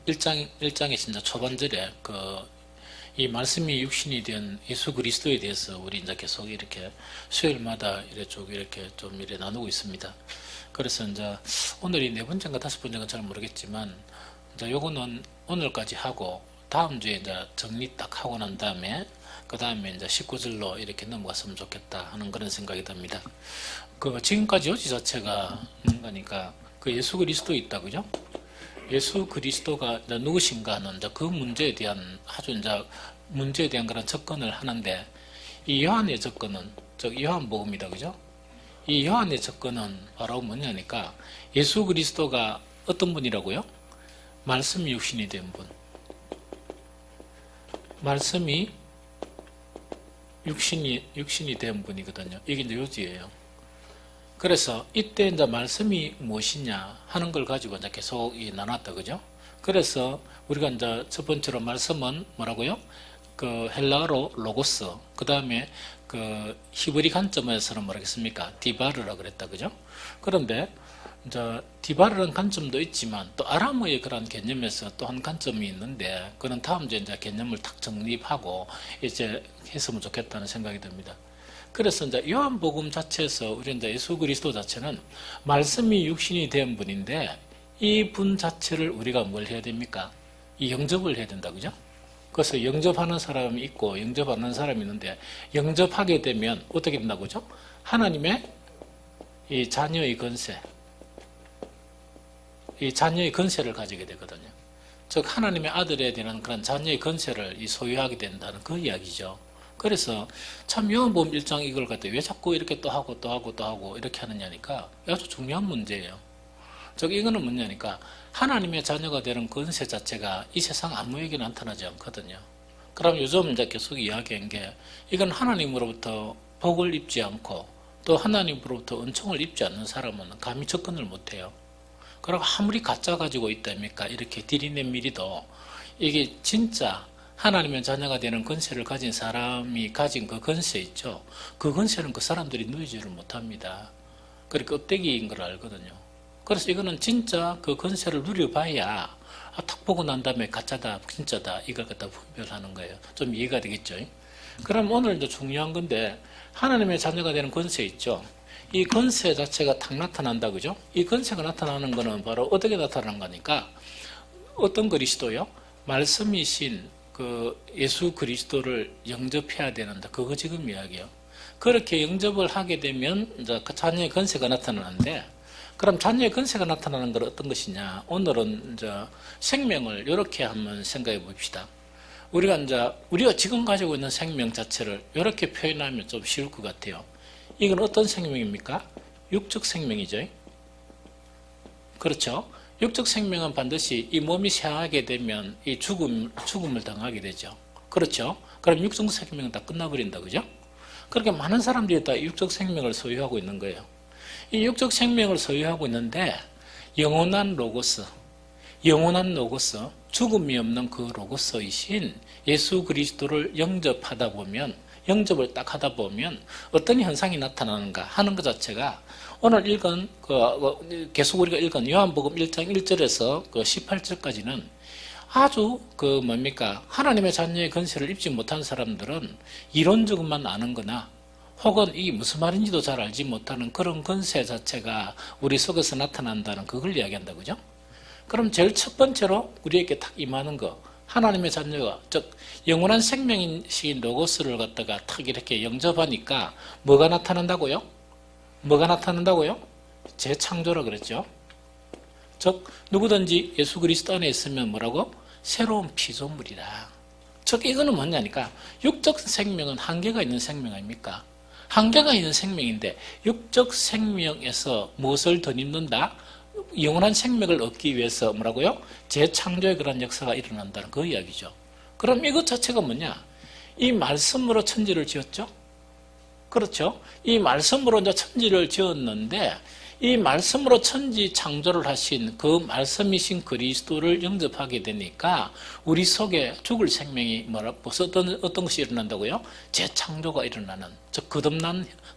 1장의 진짜 초반절에 이 말씀이 육신이 된 예수 그리스도에 대해서 우리 이제 계속 이렇게 수요일마다 이렇게 좀 나누고 있습니다. 그래서 이제 오늘이 네 번째인가 다섯 번째인가 잘 모르겠지만, 이제 요거는 오늘까지 하고, 다음 주에 이제 정리 딱 하고 난 다음에, 그 다음에 이제 19절로 이렇게 넘어갔으면 좋겠다 하는 그런 생각이 듭니다. 지금까지 요지 자체가 뭔가니까, 예수 그리스도 있다, 그죠? 예수 그리스도가 누구신가 하는 그 문제에 대한 문제에 대한 그런 접근을 하는데, 이 요한의 접근은 즉 요한복음이다, 그죠? 이 요한의 접근은 바로 뭐냐니까, 예수 그리스도가 어떤 분이라고요? 말씀이 육신이 된 분. 말씀이 육신이 된 분이거든요. 이게 이제 요지예요. 그래서 이때 이제 말씀이 무엇이냐 하는 걸 가지고 이제 계속 나눴다, 그죠? 그래서 우리가 이제 첫 번째로 말씀은 뭐라고요? 헬라어로 로고스, 그 다음에 히브리 관점에서는 뭐라겠습니까? 디바르라 그랬다, 그죠? 그런데 이제 디바르라는 관점도 있지만 또 아람어의 그런 개념에서 또 한 관점이 있는데, 그런 다음 주에 이제 개념을 딱 정립하고 이제 했으면 좋겠다는 생각이 듭니다. 그래서 이제 요한복음 자체에서 우리 이제 예수 그리스도 자체는 말씀이 육신이 된 분인데, 이 분 자체를 우리가 뭘 해야 됩니까? 이 영접을 해야 된다, 그죠? 그래서 영접하는 사람이 있고 영접하는 사람이 있는데, 영접하게 되면 어떻게 된다고, 그죠? 하나님의 이 자녀의 권세, 이 자녀의 권세를 가지게 되거든요. 즉 하나님의 아들에 대한 그런 자녀의 권세를 소유하게 된다는 그 이야기죠. 그래서 참 요한복음 1장 이걸 갖다 왜 자꾸 이렇게 또 하고 또 하고 또 하고 이렇게 하느냐니까, 아주 중요한 문제예요. 즉 이거는 뭐냐니까, 하나님의 자녀가 되는 권세 자체가 이 세상 아무에게 나타나지 않거든요. 그럼 요즘 이제 계속 이야기한 게, 이건 하나님으로부터 복을 입지 않고 또 하나님으로부터 은총을 입지 않는 사람은 감히 접근을 못해요. 그리고 아무리 가짜 가지고 있다니까 이렇게 디리내미리도, 이게 진짜 하나님의 자녀가 되는 권세를 가진 사람이 가진 그 권세 있죠. 그 권세는 그 사람들이 누리지를 못합니다. 그러니까 껍데기인 걸 알거든요. 그래서 이거는 진짜 그 권세를 누려봐야, 딱 보고 난 다음에 가짜다 진짜다 이걸 갖다 분별하는 거예요. 좀 이해가 되겠죠? 그럼 오늘 이제 중요한 건데, 하나님의 자녀가 되는 권세 있죠. 이 권세 자체가 딱 나타난다, 그죠? 이 권세가 나타나는 거는 바로 어떻게 나타나는 거니까, 어떤 그리스도요? 말씀이신 예수 그리스도를 영접해야 되는다. 그거 지금 이야기예요. 그렇게 영접을 하게 되면 이제 그 자녀의 권세가 나타나는데, 그럼 자녀의 권세가 나타나는 건 어떤 것이냐? 오늘은 이제 생명을 이렇게 한번 생각해 봅시다. 우리가 지금 가지고 있는 생명 자체를 이렇게 표현하면 좀 쉬울 것 같아요. 이건 어떤 생명입니까? 육적 생명이죠. 그렇죠? 육적 생명은 반드시 이 몸이 쇠하게 되면 이 죽음을 당하게 되죠. 그렇죠? 그럼 육적 생명은 다 끝나버린다, 그죠? 그렇게 많은 사람들이 다 육적 생명을 소유하고 있는 거예요. 이 육적 생명을 소유하고 있는데, 영원한 로고스, 죽음이 없는 그 로고스이신 예수 그리스도를 영접을 딱 하다 보면 어떤 현상이 나타나는가 하는 것 자체가, 오늘 읽은 계속 우리가 읽은 요한복음 1장 1절에서 18절까지는 아주 하나님의 자녀의 권세를 입지 못한 사람들은 이론적으로만 아는 거나, 혹은 이게 무슨 말인지도 잘 알지 못하는 그런 권세 자체가 우리 속에서 나타난다는 그걸 이야기한다, 그죠? 그럼 제일 첫 번째로 우리에게 딱 임하는 거, 하나님의 자녀가, 즉 영원한 생명이신 로고스를 갖다가 탁 이렇게 영접하니까 뭐가 나타난다고요? 재창조라 그랬죠. 즉 누구든지 예수 그리스도 안에 있으면 뭐라고? 새로운 피조물이다. 즉 이거는 뭐냐니까, 육적 생명은 한계가 있는 생명 아닙니까? 한계가 있는 생명인데, 육적 생명에서 무엇을 덧입는다? 영원한 생명을 얻기 위해서 뭐라고요? 재창조의 그런 역사가 일어난다는 그 이야기죠. 그럼 이것 자체가 뭐냐? 이 말씀으로 천지를 지었죠? 그렇죠? 이 말씀으로 이제 천지를 지었는데, 이 말씀으로 천지 창조를 하신 그 말씀이신 그리스도를 영접하게 되니까 우리 속에 죽을 생명이 어떤 것이 일어난다고요? 재창조가 일어나는,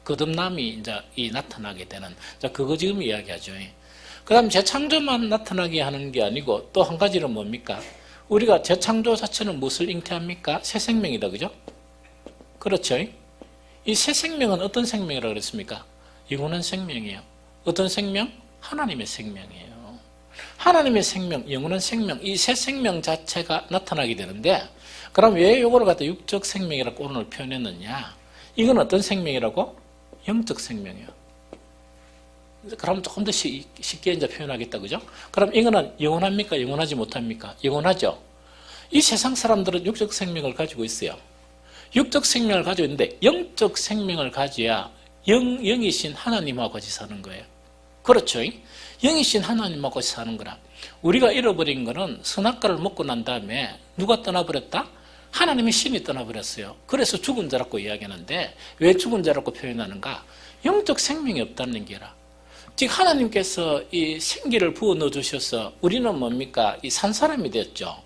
거듭남이 이제 나타나게 되는, 그거 지금 이야기하죠. 그 다음 재창조만 나타나게 하는 게 아니고 또 한 가지는 뭡니까? 우리가 재창조 자체는 무엇을 잉태합니까? 새 생명이다. 그죠? 그렇죠? 이 새 생명은 어떤 생명이라고 그랬습니까? 영원한 생명이에요. 어떤 생명? 하나님의 생명이에요. 하나님의 생명, 영원한 생명, 이 새 생명 자체가 나타나게 되는데, 그럼 왜 이거를 갖다 육적 생명이라고 오늘 표현했느냐? 이건 어떤 생명이라고? 영적 생명이에요. 그럼 조금 더 쉽게 이제 표현하겠다. 그죠? 그럼 이거는 영원합니까? 영원하지 못합니까? 영원하죠. 이 세상 사람들은 육적 생명을 가지고 있어요. 육적 생명을 가지고 있는데 영적 생명을 가져야 영이신 하나님하고 같이 사는 거예요. 그렇죠? 영이신 하나님하고 같이 사는 거라. 우리가 잃어버린 거는 선악과를 먹고 난 다음에 누가 떠나버렸다? 하나님의 신이 떠나버렸어요. 그래서 죽은 자라고 이야기하는데 왜 죽은 자라고 표현하는가? 영적 생명이 없다는 게라. 즉 하나님께서 이 생기를 부어 넣어 주셔서 우리는 뭡니까? 이 산 사람이 됐죠.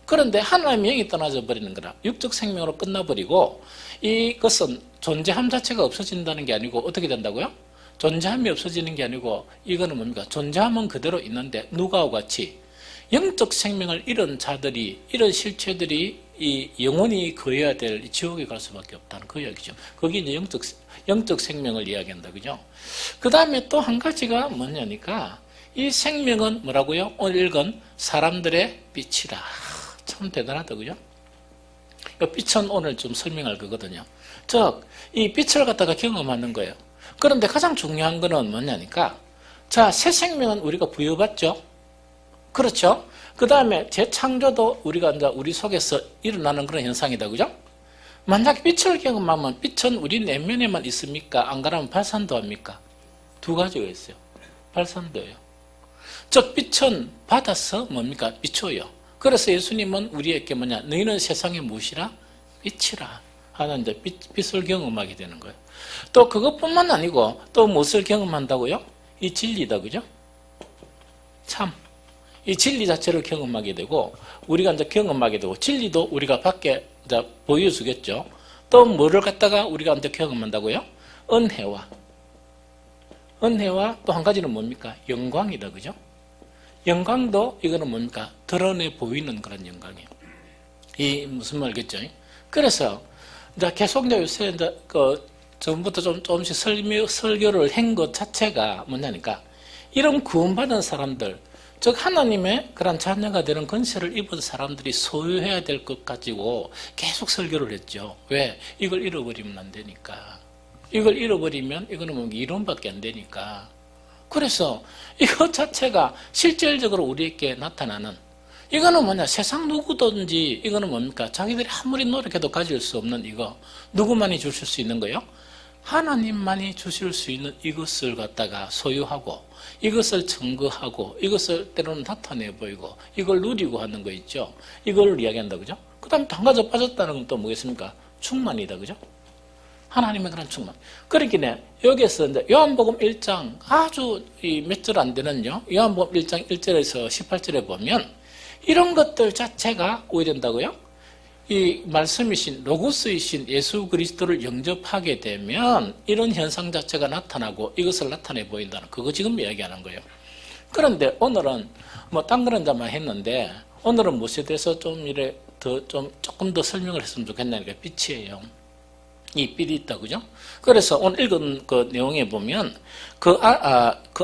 그런데 하나님의 영이 떠나져 버리는 거라. 육적 생명으로 끝나버리고 이것은 존재함 자체가 없어진다는 게 아니고 어떻게 된다고요? 존재함이 없어지는 게 아니고 이거는 뭡니까? 존재함은 그대로 있는데 누가와 같이 영적 생명을 잃은 자들이, 이런 실체들이 이 영원히 거해야 될 지옥에 갈 수밖에 없다는 그 이야기죠. 그게 이제 영적 생명을 이야기한다. 그죠? 그 다음에 또 한 가지가 뭐냐니까 이 생명은 뭐라고요? 오늘 읽은 사람들의 빛이라. 참 대단하다. 그죠? 이 빛은 오늘 좀 설명할 거거든요. 즉, 이 빛을 갖다가 경험하는 거예요. 그런데 가장 중요한 거는 뭐냐니까 자, 새 생명은 우리가 부여받죠? 그렇죠? 그 다음에 재창조도 우리가 이제 우리 속에서 일어나는 그런 현상이다. 그죠? 만약 빛을 경험하면 빛은 우리 내면에만 있습니까? 안 그러면 발산도 합니까? 두 가지가 있어요. 발산도예요. 즉 빛은 받아서 뭡니까? 비춰요. 그래서 예수님은 우리에게 뭐냐? 너희는 세상의 무엇이라? 빛이라 하는 이제 빛을 경험하게 되는 거예요. 또 그것뿐만 아니고 또 무엇을 경험한다고요? 이 진리다. 그죠? 참. 이 진리 자체를 경험하게 되고 우리가 이제 경험하게 되고 진리도 우리가 밖에 이제 보여주겠죠. 또 뭐를 갖다가 우리가 이제 경험한다고요? 은혜와 또 한 가지는 뭡니까? 영광이다. 그죠? 영광도 이거는 뭡니까? 드러내 보이는 그런 영광이에요. 이 무슨 말겠죠? 그래서 이제 계속 이제 요새 이제 전부터 조금씩 설교를 한 것 자체가 뭐냐니까 이런 구원받은 사람들, 즉 하나님의 그런 자녀가 되는 권세를 입은 사람들이 소유해야 될 것 가지고 계속 설교를 했죠. 왜? 이걸 잃어버리면 안 되니까. 이걸 잃어버리면 이거는 뭐 이론밖에 안 되니까. 그래서 이것 자체가 실질적으로 우리에게 나타나는 이거는 뭐냐? 세상 누구든지 이거는 뭡니까? 자기들이 아무리 노력해도 가질 수 없는 이거 누구만이 주실 수 있는 거요? 하나님만이 주실 수 있는 이것을 갖다가 소유하고 이것을 증거하고 이것을 때로는 나타내 보이고 이걸 누리고 하는 거 있죠. 이걸 이야기한다. 그죠? 그 다음에 한 가지 빠졌다는 건 또 뭐겠습니까? 충만이다. 그죠? 하나님의 그런 충만. 그렇기에 여기에서 이제 요한복음 1장 아주 몇 절 안 되는요. 요한복음 1장 1절에서 18절에 보면 이런 것들 자체가 오게 된다고요? 이 말씀이신 로고스이신 예수 그리스도를 영접하게 되면 이런 현상 자체가 나타나고 이것을 나타내 보인다는 그거 지금 이야기하는 거예요. 그런데 오늘은 뭐 딴 그런 자만 했는데 오늘은 무엇에 대해서 조금 더 설명을 했으면 좋겠냐니까 빛이에요. 이 빛이 있다. 그죠? 그래서 오늘 읽은 그 내용에 보면 그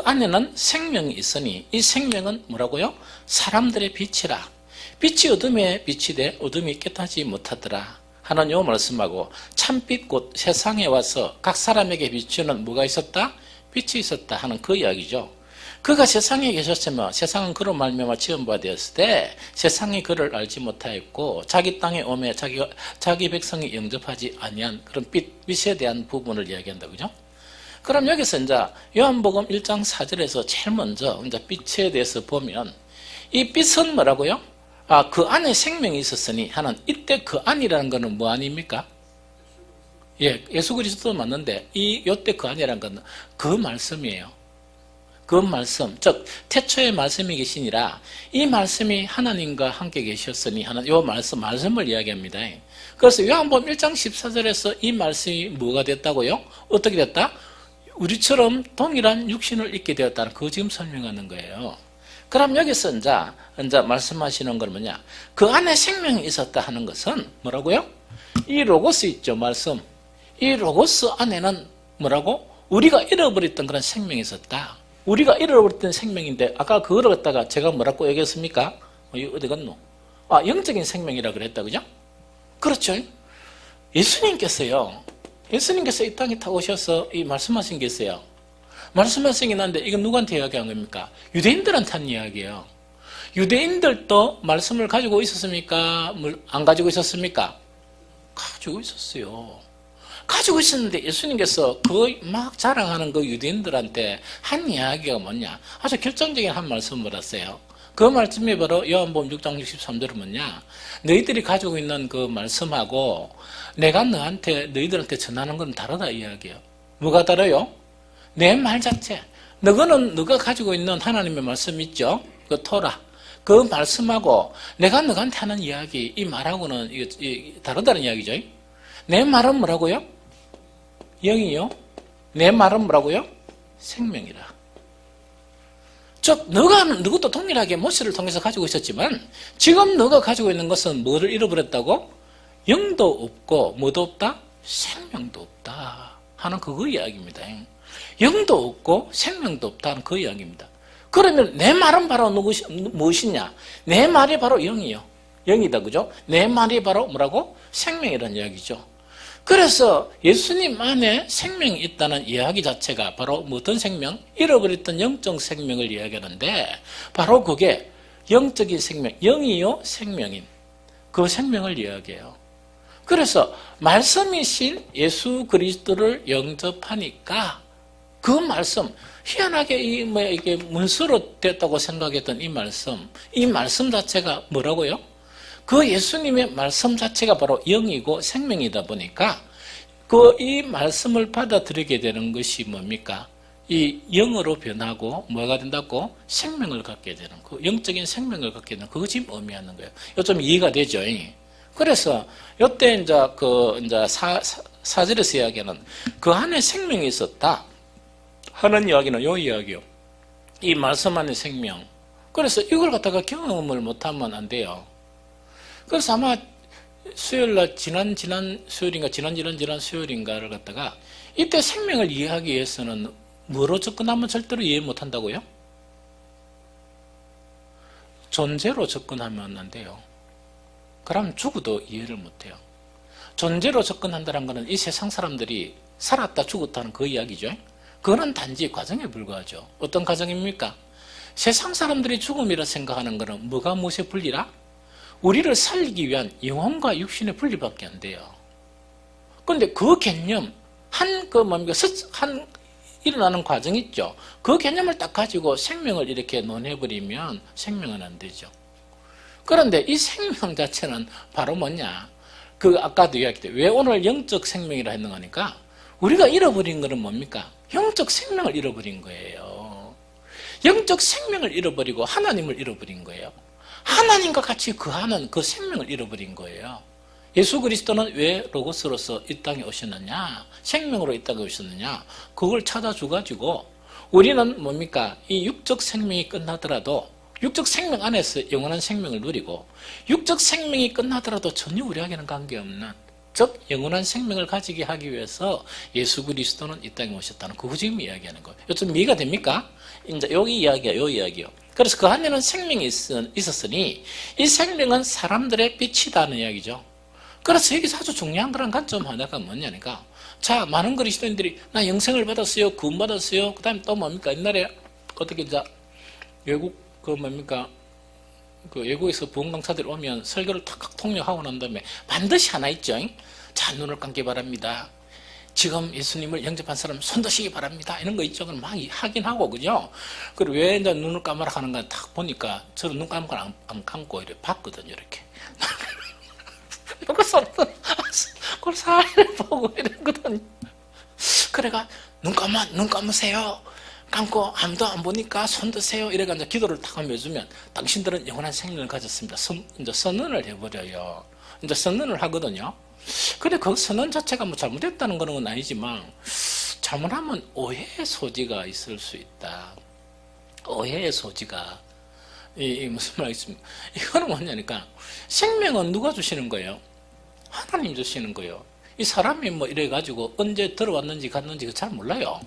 안에는 생명이 있으니 이 생명은 뭐라고요? 사람들의 빛이라. 빛이 어둠에 빛이 돼 어둠이 깨닫지 못하더라 하는 요 말씀하고 참빛 곧 세상에 와서 각 사람에게 비추는 뭐가 있었다? 빛이 있었다 하는 그 이야기죠. 그가 세상에 계셨으면 세상은 그로 말미암아 지음바 되었을 때 세상이 그를 알지 못하였고 자기 땅에 오매 자기 백성이 영접하지 아니한 그런 빛에 대한 부분을 이야기한다. 그죠? 그럼 여기서 이제 요한복음 1장 4절에서 제일 먼저 이제 빛에 대해서 보면 이 빛은 뭐라고요? 그 안에 생명이 있었으니 하는 이때 그 안이라는 것은 뭐 아닙니까? 예, 예수 그리스도 맞는데 요때 그 안이라는 것은 그 말씀이에요. 그 말씀, 즉 태초에 말씀이 계시니라 이 말씀이 하나님과 함께 계셨으니 하는 요 말씀을 이야기합니다. 그래서 요한복음 1장 14절에서 이 말씀이 뭐가 됐다고요? 어떻게 됐다? 우리처럼 동일한 육신을 입게 되었다는 그거 지금 설명하는 거예요. 그럼 여기서 이제 말씀하시는 건 뭐냐? 그 안에 생명이 있었다 하는 것은 뭐라고요? 이 로고스 있죠, 말씀. 이 로고스 안에는 뭐라고? 우리가 잃어버렸던 그런 생명이 있었다. 우리가 잃어버렸던 생명인데 아까 그거를 갖다가 제가 뭐라고 얘기했습니까? 이거 어디 갔노? 영적인 생명이라 그랬다, 그죠? 그렇죠. 예수님께서 이 땅에 타 오셔서 이 말씀하신 게 있어요. 말씀하신 게 있는데 이건 누구한테 이야기한 겁니까? 유대인들한테 한 이야기예요. 유대인들도 말씀을 가지고 있었습니까? 안 가지고 있었습니까? 가지고 있었어요. 가지고 있었는데 예수님께서 그 막 자랑하는 그 유대인들한테 한 이야기가 뭐냐? 아주 결정적인 한 말씀을 하세요. 그 말씀이 바로 요한복음 6장 63절은 뭐냐? 너희들이 가지고 있는 그 말씀하고 내가 너희들한테 전하는 건 다르다 이야기예요. 뭐가 다르요? 내 말 자체. 너가 가지고 있는 하나님의 말씀 있죠? 그 토라. 그 말씀하고 내가 너한테 하는 이야기, 이 말하고는 다르다는 이야기죠. 내 말은 뭐라고요? 영이요. 내 말은 뭐라고요? 생명이라. 즉 너도 동일하게 모세를 통해서 가지고 있었지만 지금 너가 가지고 있는 것은 뭐를 잃어버렸다고? 영도 없고 뭐도 없다? 생명도 없다 하는 그거 이야기입니다. 영도 없고 생명도 없다는 그 이야기입니다. 그러면 내 말은 바로 무엇이냐? 내 말이 바로 영이요. 영이다, 그죠? 내 말이 바로 뭐라고? 생명이라는 이야기죠. 그래서 예수님 안에 생명이 있다는 이야기 자체가 바로 어떤 생명? 잃어버렸던 영적 생명을 이야기하는데 바로 그게 영적인 생명, 영이요 생명인 그 생명을 이야기해요. 그래서 말씀이신 예수 그리스도를 영접하니까 그 말씀, 희한하게 이게 문서로 됐다고 생각했던 이 말씀 자체가 뭐라고요? 그 예수님의 말씀 자체가 바로 영이고 생명이다 보니까 이 말씀을 받아들이게 되는 것이 뭡니까? 이 영으로 변하고 뭐가 된다고? 생명을 갖게 되는 그 영적인 생명을 갖게 되는 그거 지금 의미하는 거예요. 이거 좀 이해가 되죠? 그래서 이때 이제 사절에서 이야기하는 그 안에 생명이 있었다 하는 이야기는 요 이야기요. 이 말씀 안에 생명. 그래서 이걸 갖다가 경험을 못하면 안 돼요. 그래서 아마 수요일날 지난 수요일인가 지난 수요일인가를 갖다가 이때 생명을 이해하기 위해서는 뭐로 접근하면 절대로 이해 못한다고요? 존재로 접근하면 안 돼요. 그럼 죽어도 이해를 못해요. 존재로 접근한다는 것은 이 세상 사람들이 살았다 죽었다는 그 이야기죠. 그거는 단지 과정에 불과하죠. 어떤 과정입니까? 세상 사람들이 죽음이라 생각하는 것은 뭐가 무엇에 분리라? 우리를 살리기 위한 영혼과 육신의 분리밖에 안 돼요. 그런데 그 개념, 일어나는 과정 있죠. 그 개념을 딱 가지고 생명을 이렇게 논해버리면 생명은 안 되죠. 그런데 이 생명 자체는 바로 뭐냐? 아까도 이야기했죠. 왜 오늘 영적 생명이라 했는 거니까 우리가 잃어버린 것은 뭡니까? 영적 생명을 잃어버린 거예요. 영적 생명을 잃어버리고 하나님을 잃어버린 거예요. 하나님과 같이 거하는 그 생명을 잃어버린 거예요. 예수 그리스도는 왜 로고스로서 이 땅에 오셨느냐? 생명으로 이 땅에 오셨느냐? 그걸 찾아줘가지고 우리는 뭡니까? 이 육적 생명이 끝나더라도 육적 생명 안에서 영원한 생명을 누리고 육적 생명이 끝나더라도 전혀 우리에게는 관계없는 즉 영원한 생명을 가지게 하기 위해서 예수 그리스도는 이 땅에 오셨다는 그거 지금 이야기하는 거예요. 좀 이해가 됩니까? 이제 여기 이야기야, 요 이야기요. 그래서 그 안에는 생명이 있었으니 이 생명은 사람들의 빛이다는 이야기죠. 그래서 여기서 아주 중요한 그런 관점 하나가 뭐냐니까 자, 많은 그리스도인들이 나 영생을 받았어요, 구원 받았어요. 그 다음에 또 뭡니까? 옛날에 어떻게 이제 외국 외국에서 부흥 강사들이 오면 설교를 탁탁 통역하고 난 다음에 반드시 하나 있죠. 자, 눈을 감기 바랍니다. 지금 예수님을 영접한 사람 손 드시기 바랍니다. 이런 거 있죠. 그럼 막 하긴 하고, 그죠? 그리고 왜 이제 눈을 감아라 하는 거 딱 보니까 저는 눈 감고 안 감고 이렇게 봤거든요, 이렇게. 그걸 사회를 보고 이랬거든요. 그래가 눈 감으세요. 감고 아무도 안 보니까 손 드세요. 이래가 이제 기도를 탁 하면 해주면 당신들은 영원한 생명을 가졌습니다. 이제 선언을 해버려요. 이제 선언을 하거든요. 근데 그 선언 자체가 뭐 잘못됐다는 건 아니지만 잘못하면 오해의 소지가 있을 수 있다. 오해의 소지가. 이 무슨 말이겠습니까? 이거는 뭐냐니까, 생명은 누가 주시는 거예요? 하나님 주시는 거예요. 이 사람이 뭐 이래가지고 언제 들어왔는지 갔는지 잘 몰라요.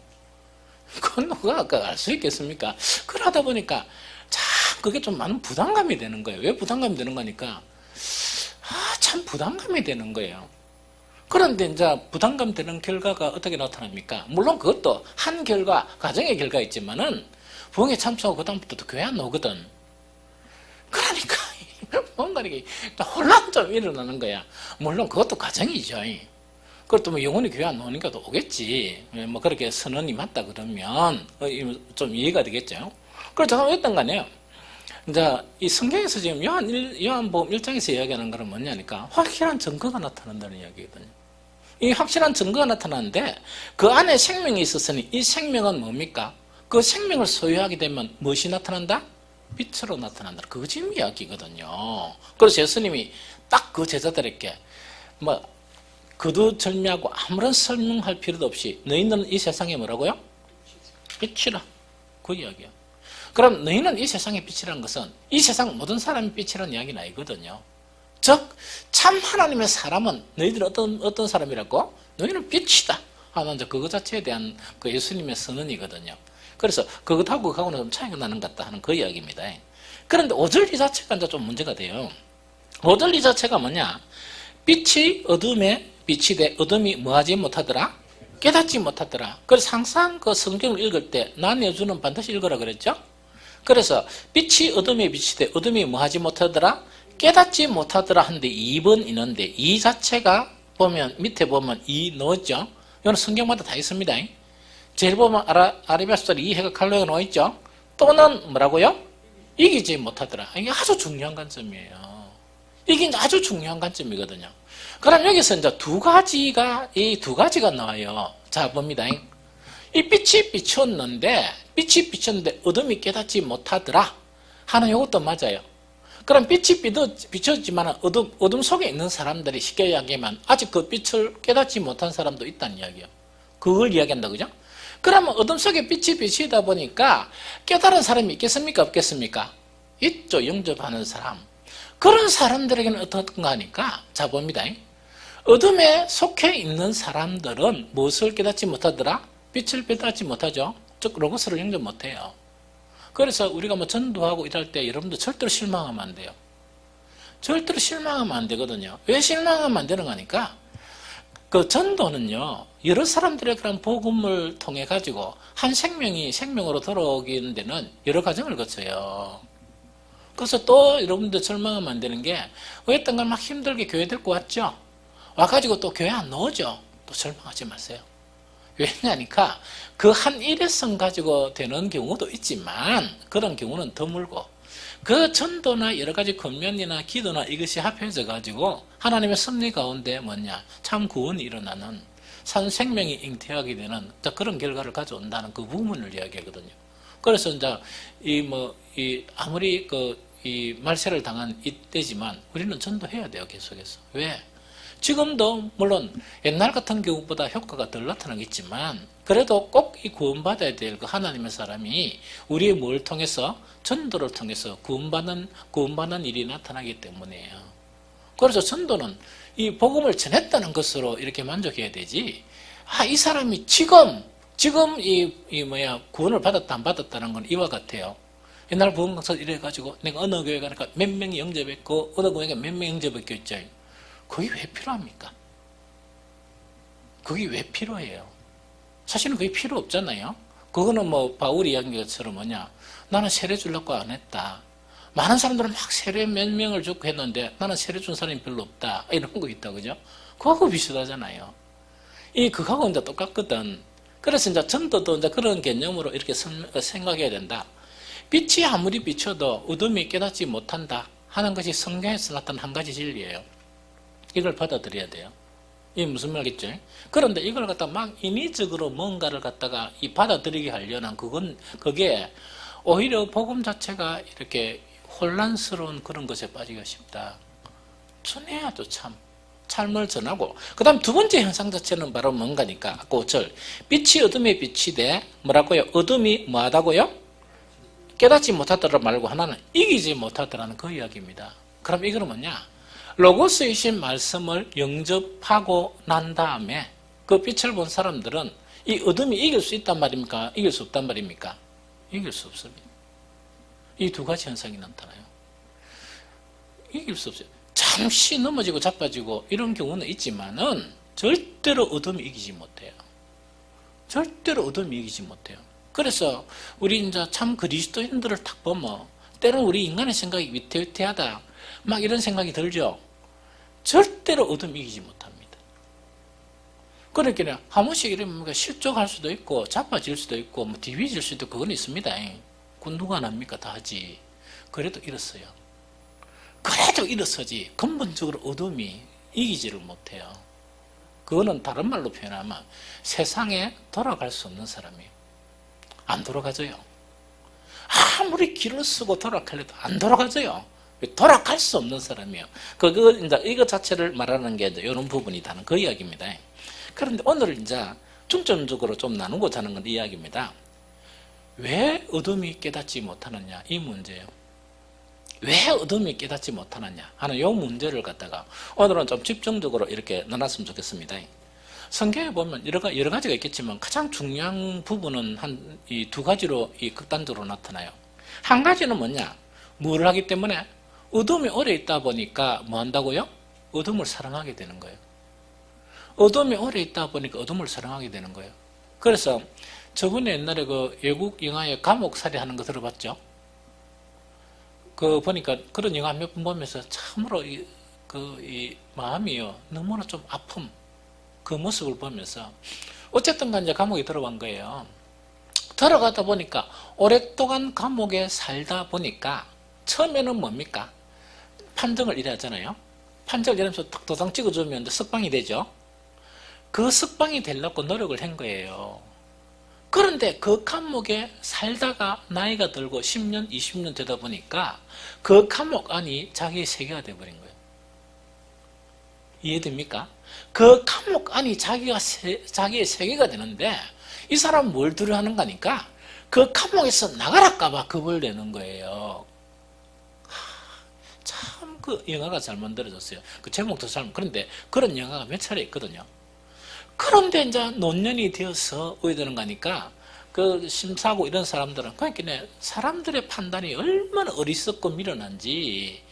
그건 누가 알 수 있겠습니까? 그러다 보니까 참 그게 좀 많은 부담감이 되는 거예요. 왜 부담감이 되는 거니까, 참 부담감이 되는 거예요. 그런데 이제 부담감 되는 결과가 어떻게 나타납니까? 물론 그것도 한 결과, 가정의 결과 있지만은, 부흥회 참석하고 그다음부터 교회 안 오거든. 그러니까 뭔가 이렇게 혼란 좀 일어나는 거야. 물론 그것도 과정이죠. 그것도 뭐 영원히 교회 안 오니까 또 오겠지. 뭐 그렇게 선언이 맞다 그러면 좀 이해가 되겠죠. 그렇죠. 어떤 거네요. 이제 이 성경에서 지금 요한복음 1장에서 이야기하는 것은 뭐냐니까, 확실한 증거가 나타난다는 이야기거든요. 이 확실한 증거가 나타나는데 그 안에 생명이 있었으니 이 생명은 뭡니까? 그 생명을 소유하게 되면 무엇이 나타난다? 빛으로 나타난다. 그거 지금 이야기거든요. 그래서 예수님이 딱 그 제자들에게 뭐 거두절미하고 아무런 설명할 필요도 없이 너희는 이 세상에 뭐라고요? 빛이라. 그 이야기야. 그럼 너희는 이 세상의 빛이라는 것은 이 세상 모든 사람이 빛이라는 이야기는 아니거든요. 즉 참 하나님의 사람은 너희들은 어떤 사람이라고? 너희는 빛이다 하는 그거 자체에 대한 그 예수님의 선언이거든요. 그래서 그것하고 그거하고는 좀 차이가 나는 것 같다 하는 그 이야기입니다. 그런데 5절 이 자체가 이제 좀 문제가 돼요. 5절 이 자체가 뭐냐? 빛이 어둠에 빛이 돼 어둠이 뭐하지 못하더라? 깨닫지 못하더라. 그래서 항상 그 성경을 읽을 때 나뉘어주는 반드시 읽으라 그랬죠? 그래서 빛이 어둠에 빛이 돼 어둠이 뭐하지 못하더라? 깨닫지 못하더라 하는데 2번 있는데 이 자체가 보면 밑에 보면 이 넣었죠? 이건 성경마다 다 있습니다. 제일 보면 아라비아 숫자리 이 해가 칼로가 나와 있죠? 또는 뭐라고요? 이기지 못하더라. 이게 아주 중요한 관점이에요. 이게 아주 중요한 관점이거든요. 그럼 여기서 이제 이 두 가지가 나와요. 자, 봅니다. 이 빛이 비쳤는데 어둠이 깨닫지 못하더라 하는 이것도 맞아요. 그럼 빛이 비쳤지만 어둠 속에 있는 사람들이 쉽게 이야기하면 아직 그 빛을 깨닫지 못한 사람도 있다는 이야기예요. 그걸 이야기한다, 그죠? 그러면 어둠 속에 빛이 비치다 보니까 깨달은 사람이 있겠습니까? 없겠습니까? 있죠. 영접하는 사람. 그런 사람들에게는 어떤가 하니까, 자, 봅니다. 어둠에 속해 있는 사람들은 무엇을 깨닫지 못하더라? 빛을 깨닫지 못하죠. 즉 로고스를 영접 못해요. 그래서 우리가 뭐 전도하고 이럴 때 여러분들 절대로 실망하면 안 돼요. 절대로 실망하면 안 되거든요. 왜 실망하면 안 되는 거니까, 그 전도는요, 여러 사람들의 그런 복음을 통해 가지고 한 생명이 생명으로 돌아오기는 데는 여러 과정을 거쳐요. 그래서 또 여러분들 절망하면 안 되는 게, 어떤 걸 막 힘들게 교회 데리고 왔죠? 와가지고 또 교회 안 나오죠? 또 절망하지 마세요. 왜냐니까 그 한 일회성 가지고 되는 경우도 있지만 그런 경우는 드물고, 그 전도나 여러 가지 권면이나 기도나 이것이 합해져 가지고 하나님의 섭리 가운데 뭐냐, 참 구원이 일어나는 산 생명이 잉태하게 되는 그런 결과를 가져온다는 그 부분을 이야기하거든요. 그래서 이제 아무리 이 말세를 당한 이때지만 우리는 전도해야 돼요, 계속해서. 왜? 지금도 물론 옛날 같은 경우보다 효과가 덜 나타나겠지만 그래도 꼭 이 구원받아야 될 그 하나님의 사람이 우리의 뭘 통해서? 전도를 통해서 구원받는 일이 나타나기 때문이에요. 그래서 전도는 이 복음을 전했다는 것으로 이렇게 만족해야 되지, 이 사람이 지금 구원을 받았다 안 받았다는 건 이와 같아요. 옛날 부흥 강사 이래가지고 내가 어느 교회 가니까 몇 명이 영접했고 어느 교회가 몇 명이 영접했고 있죠. 그게 왜 필요합니까? 그게 왜 필요해요? 사실은 그게 필요 없잖아요. 그거는 뭐 바울이 이야기한 것처럼 뭐냐, 나는 세례 주려고 안 했다. 많은 사람들은 막 세례 몇 명을 주고 했는데 나는 세례 준 사람이 별로 없다. 이런 거 있다, 그죠? 그거하고 비슷하잖아요. 그거하고 이제 똑같거든. 그래서 이제 전도도 이제 그런 개념으로 이렇게 생각해야 된다. 빛이 아무리 비춰도 어둠이 깨닫지 못한다 하는 것이 성경에서 나타난 한 가지 진리예요. 이걸 받아들여야 돼요. 이게 무슨 말이겠죠? 그런데 이걸 갖다가 막 인위적으로 뭔가를 갖다가 받아들이게 하려는 그게 오히려 복음 자체가 이렇게 혼란스러운 그런 것에 빠지기가 쉽다. 전해야죠, 참. 삶을 전하고, 그 다음 두 번째 현상 자체는 바로 뭔가니까, 아까 5절. 빛이 어둠에 빛이 돼, 뭐라고요? 어둠이 뭐하다고요? 깨닫지 못하더라 말고 하나는 이기지 못하더라는 그 이야기입니다. 그럼 이거는 뭐냐? 로고스이신 말씀을 영접하고 난 다음에 그 빛을 본 사람들은 이 어둠이 이길 수 있단 말입니까? 이길 수 없단 말입니까? 이길 수 없습니다. 이 두 가지 현상이 나타나요. 이길 수 없어요. 잠시 넘어지고 자빠지고 이런 경우는 있지만은 절대로 어둠이 이기지 못해요. 절대로 어둠이 이기지 못해요. 그래서 우리 이제 참 그리스도인들을 딱 보면 때로는 우리 인간의 생각이 위태위태하다 막 이런 생각이 들죠. 절대로 어둠이 이기지 못합니다. 그러니까 한 번씩 이러면 실족할 수도 있고 자빠질 수도 있고 뭐 디비질 수도 있고 그건 있습니다. 그건 누가 안 합니까? 다 하지. 그래도 이렇어요. 그래도 일어서지 근본적으로 어둠이 이기지를 못해요. 그거는 다른 말로 표현하면 세상에 돌아갈 수 없는 사람이에요. 안 돌아가져요. 아무리 길을 쓰고 돌아가려도 안 돌아가져요. 돌아갈 수 없는 사람이에요. 이제 이거 자체를 말하는 게 이제 이런 부분이다는 그 이야기입니다. 그런데 오늘 이제 중점적으로 좀 나누고자 하는 건 이 이야기입니다. 왜 어둠이 깨닫지 못하느냐 이 문제예요. 왜 어둠이 깨닫지 못하느냐 하는 이 문제를 갖다가 오늘은 좀 집중적으로 이렇게 나눴으면 좋겠습니다. 성경에 보면 여러 가지가 있겠지만 가장 중요한 부분은 한 이 두 가지로 이 극단적으로 나타나요. 한 가지는 뭐냐? 뭘 하기 때문에 어둠이 오래 있다 보니까 뭐 한다고요? 어둠을 사랑하게 되는 거예요. 어둠이 오래 있다 보니까 어둠을 사랑하게 되는 거예요. 그래서 저번에 옛날에 그 외국 영화에 감옥살이 하는 거 들어봤죠? 그 보니까 그런 영화 몇 번 보면서 참으로 이 마음이요 너무나 좀 아픔 그 모습을 보면서 어쨌든 간에 감옥에 들어간 거예요. 들어가다 보니까 오랫동안 감옥에 살다 보니까 처음에는 뭡니까? 판정을 이래 하잖아요. 판정을 이러면서 탁 도장 찍어주면 석방이 되죠. 그 석방이 되려고 노력을 한 거예요. 그런데 그 감옥에 살다가 나이가 들고 10년, 20년 되다 보니까 그 감옥 안이 자기의 세계가 되어버린 거예요. 이해됩니까? 그 감옥 안이 자기의 세계가 되는데 이 사람은 뭘 두려워하는가 하니까 그 감옥에서 나가랄까봐 겁을 내는 거예요. 참 그 영화가 잘 만들어졌어요. 그 제목도 잘, 그런데 그런 영화가 몇 차례 있거든요. 그런데 이제 노년이 되어서 오게 되는 거니까 그 심사하고 이런 사람들은 그러니까 사람들의 판단이 얼마나 어리석고 미련한지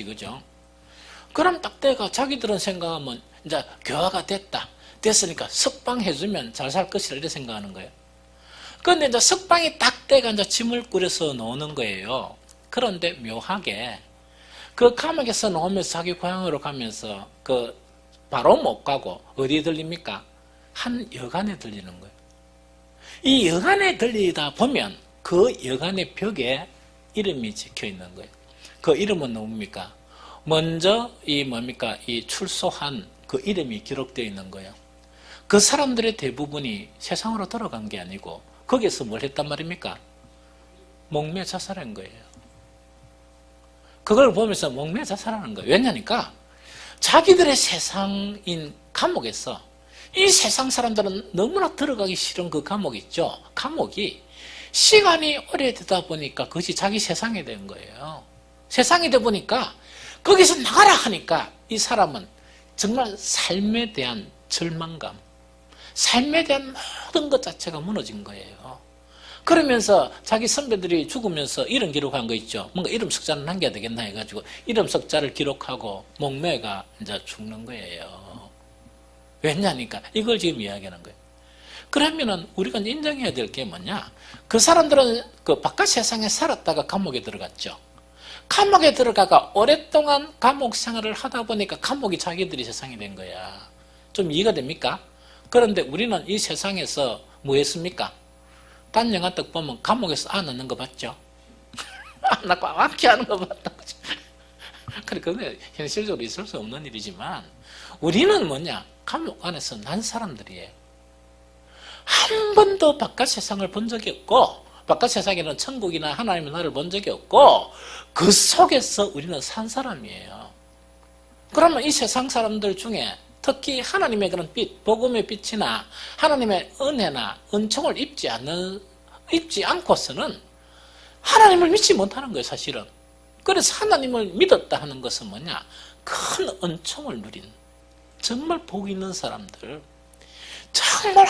그죠? 그럼 딱 때가 자기들은 생각하면 이제 교화가 됐으니까 석방해주면 잘 살 것이라 이렇게 생각하는 거예요. 그런데 이제 석방이 딱 때가 이제 짐을 꾸려서 놓는 거예요. 그런데 묘하게 그 감옥에서 나오면서 자기 고향으로 가면서 그 바로 못 가고 어디에 들립니까? 한 여관에 들리는 거예요. 이 여관에 들리다 보면 그 여관의 벽에 이름이 적혀 있는 거예요. 그 이름은 뭡니까? 먼저 이 출소한 그 이름이 기록되어 있는 거예요. 그 사람들의 대부분이 세상으로 돌아간 게 아니고 거기에서 뭘 했단 말입니까? 목매 자살한 거예요. 그걸 보면서 목매 자살하는 거예요. 왜냐니까 자기들의 세상인 감옥에서 이 세상 사람들은 너무나 들어가기 싫은 그 감옥 있죠. 감옥이 시간이 오래되다 보니까 그것이 자기 세상이 된 거예요. 세상이 되다 보니까 거기서 나가라 하니까 이 사람은 정말 삶에 대한 절망감, 삶에 대한 모든 것 자체가 무너진 거예요. 그러면서 자기 선배들이 죽으면서 이름 기록한 거 있죠. 뭔가 이름 석자는 남겨야 되겠나 해가지고 이름 석자를 기록하고 목매가 이제 죽는 거예요. 왜냐니까 이걸 지금 이야기하는 거예요. 그러면은 우리가 인정해야 될 게 뭐냐? 그 사람들은 그 바깥 세상에 살았다가 감옥에 들어갔죠. 감옥에 들어가가 오랫동안 감옥 생활을 하다 보니까 감옥이 자기들이 세상이 된 거야. 좀 이해가 됩니까? 그런데 우리는 이 세상에서 뭐 했습니까? 딴 영화 딱 보면 감옥에서 안 넣는 거 봤죠? 안 낳고 완쾌 하는 거 봤다. 그러니까 그게 현실적으로 있을 수 없는 일이지만 우리는 뭐냐? 감옥 안에서 난 사람들이에요. 한 번도 바깥 세상을 본 적이 없고 바깥 세상에는 천국이나 하나님의 나라를 본 적이 없고 그 속에서 우리는 산 사람이에요. 그러면 이 세상 사람들 중에 특히 하나님의 그런 빛, 복음의 빛이나 하나님의 은혜나 은총을 입지 않고서는 하나님을 믿지 못하는 거예요, 사실은. 그래서 하나님을 믿었다 하는 것은 뭐냐? 큰 은총을 누린 정말 복 있는 사람들, 정말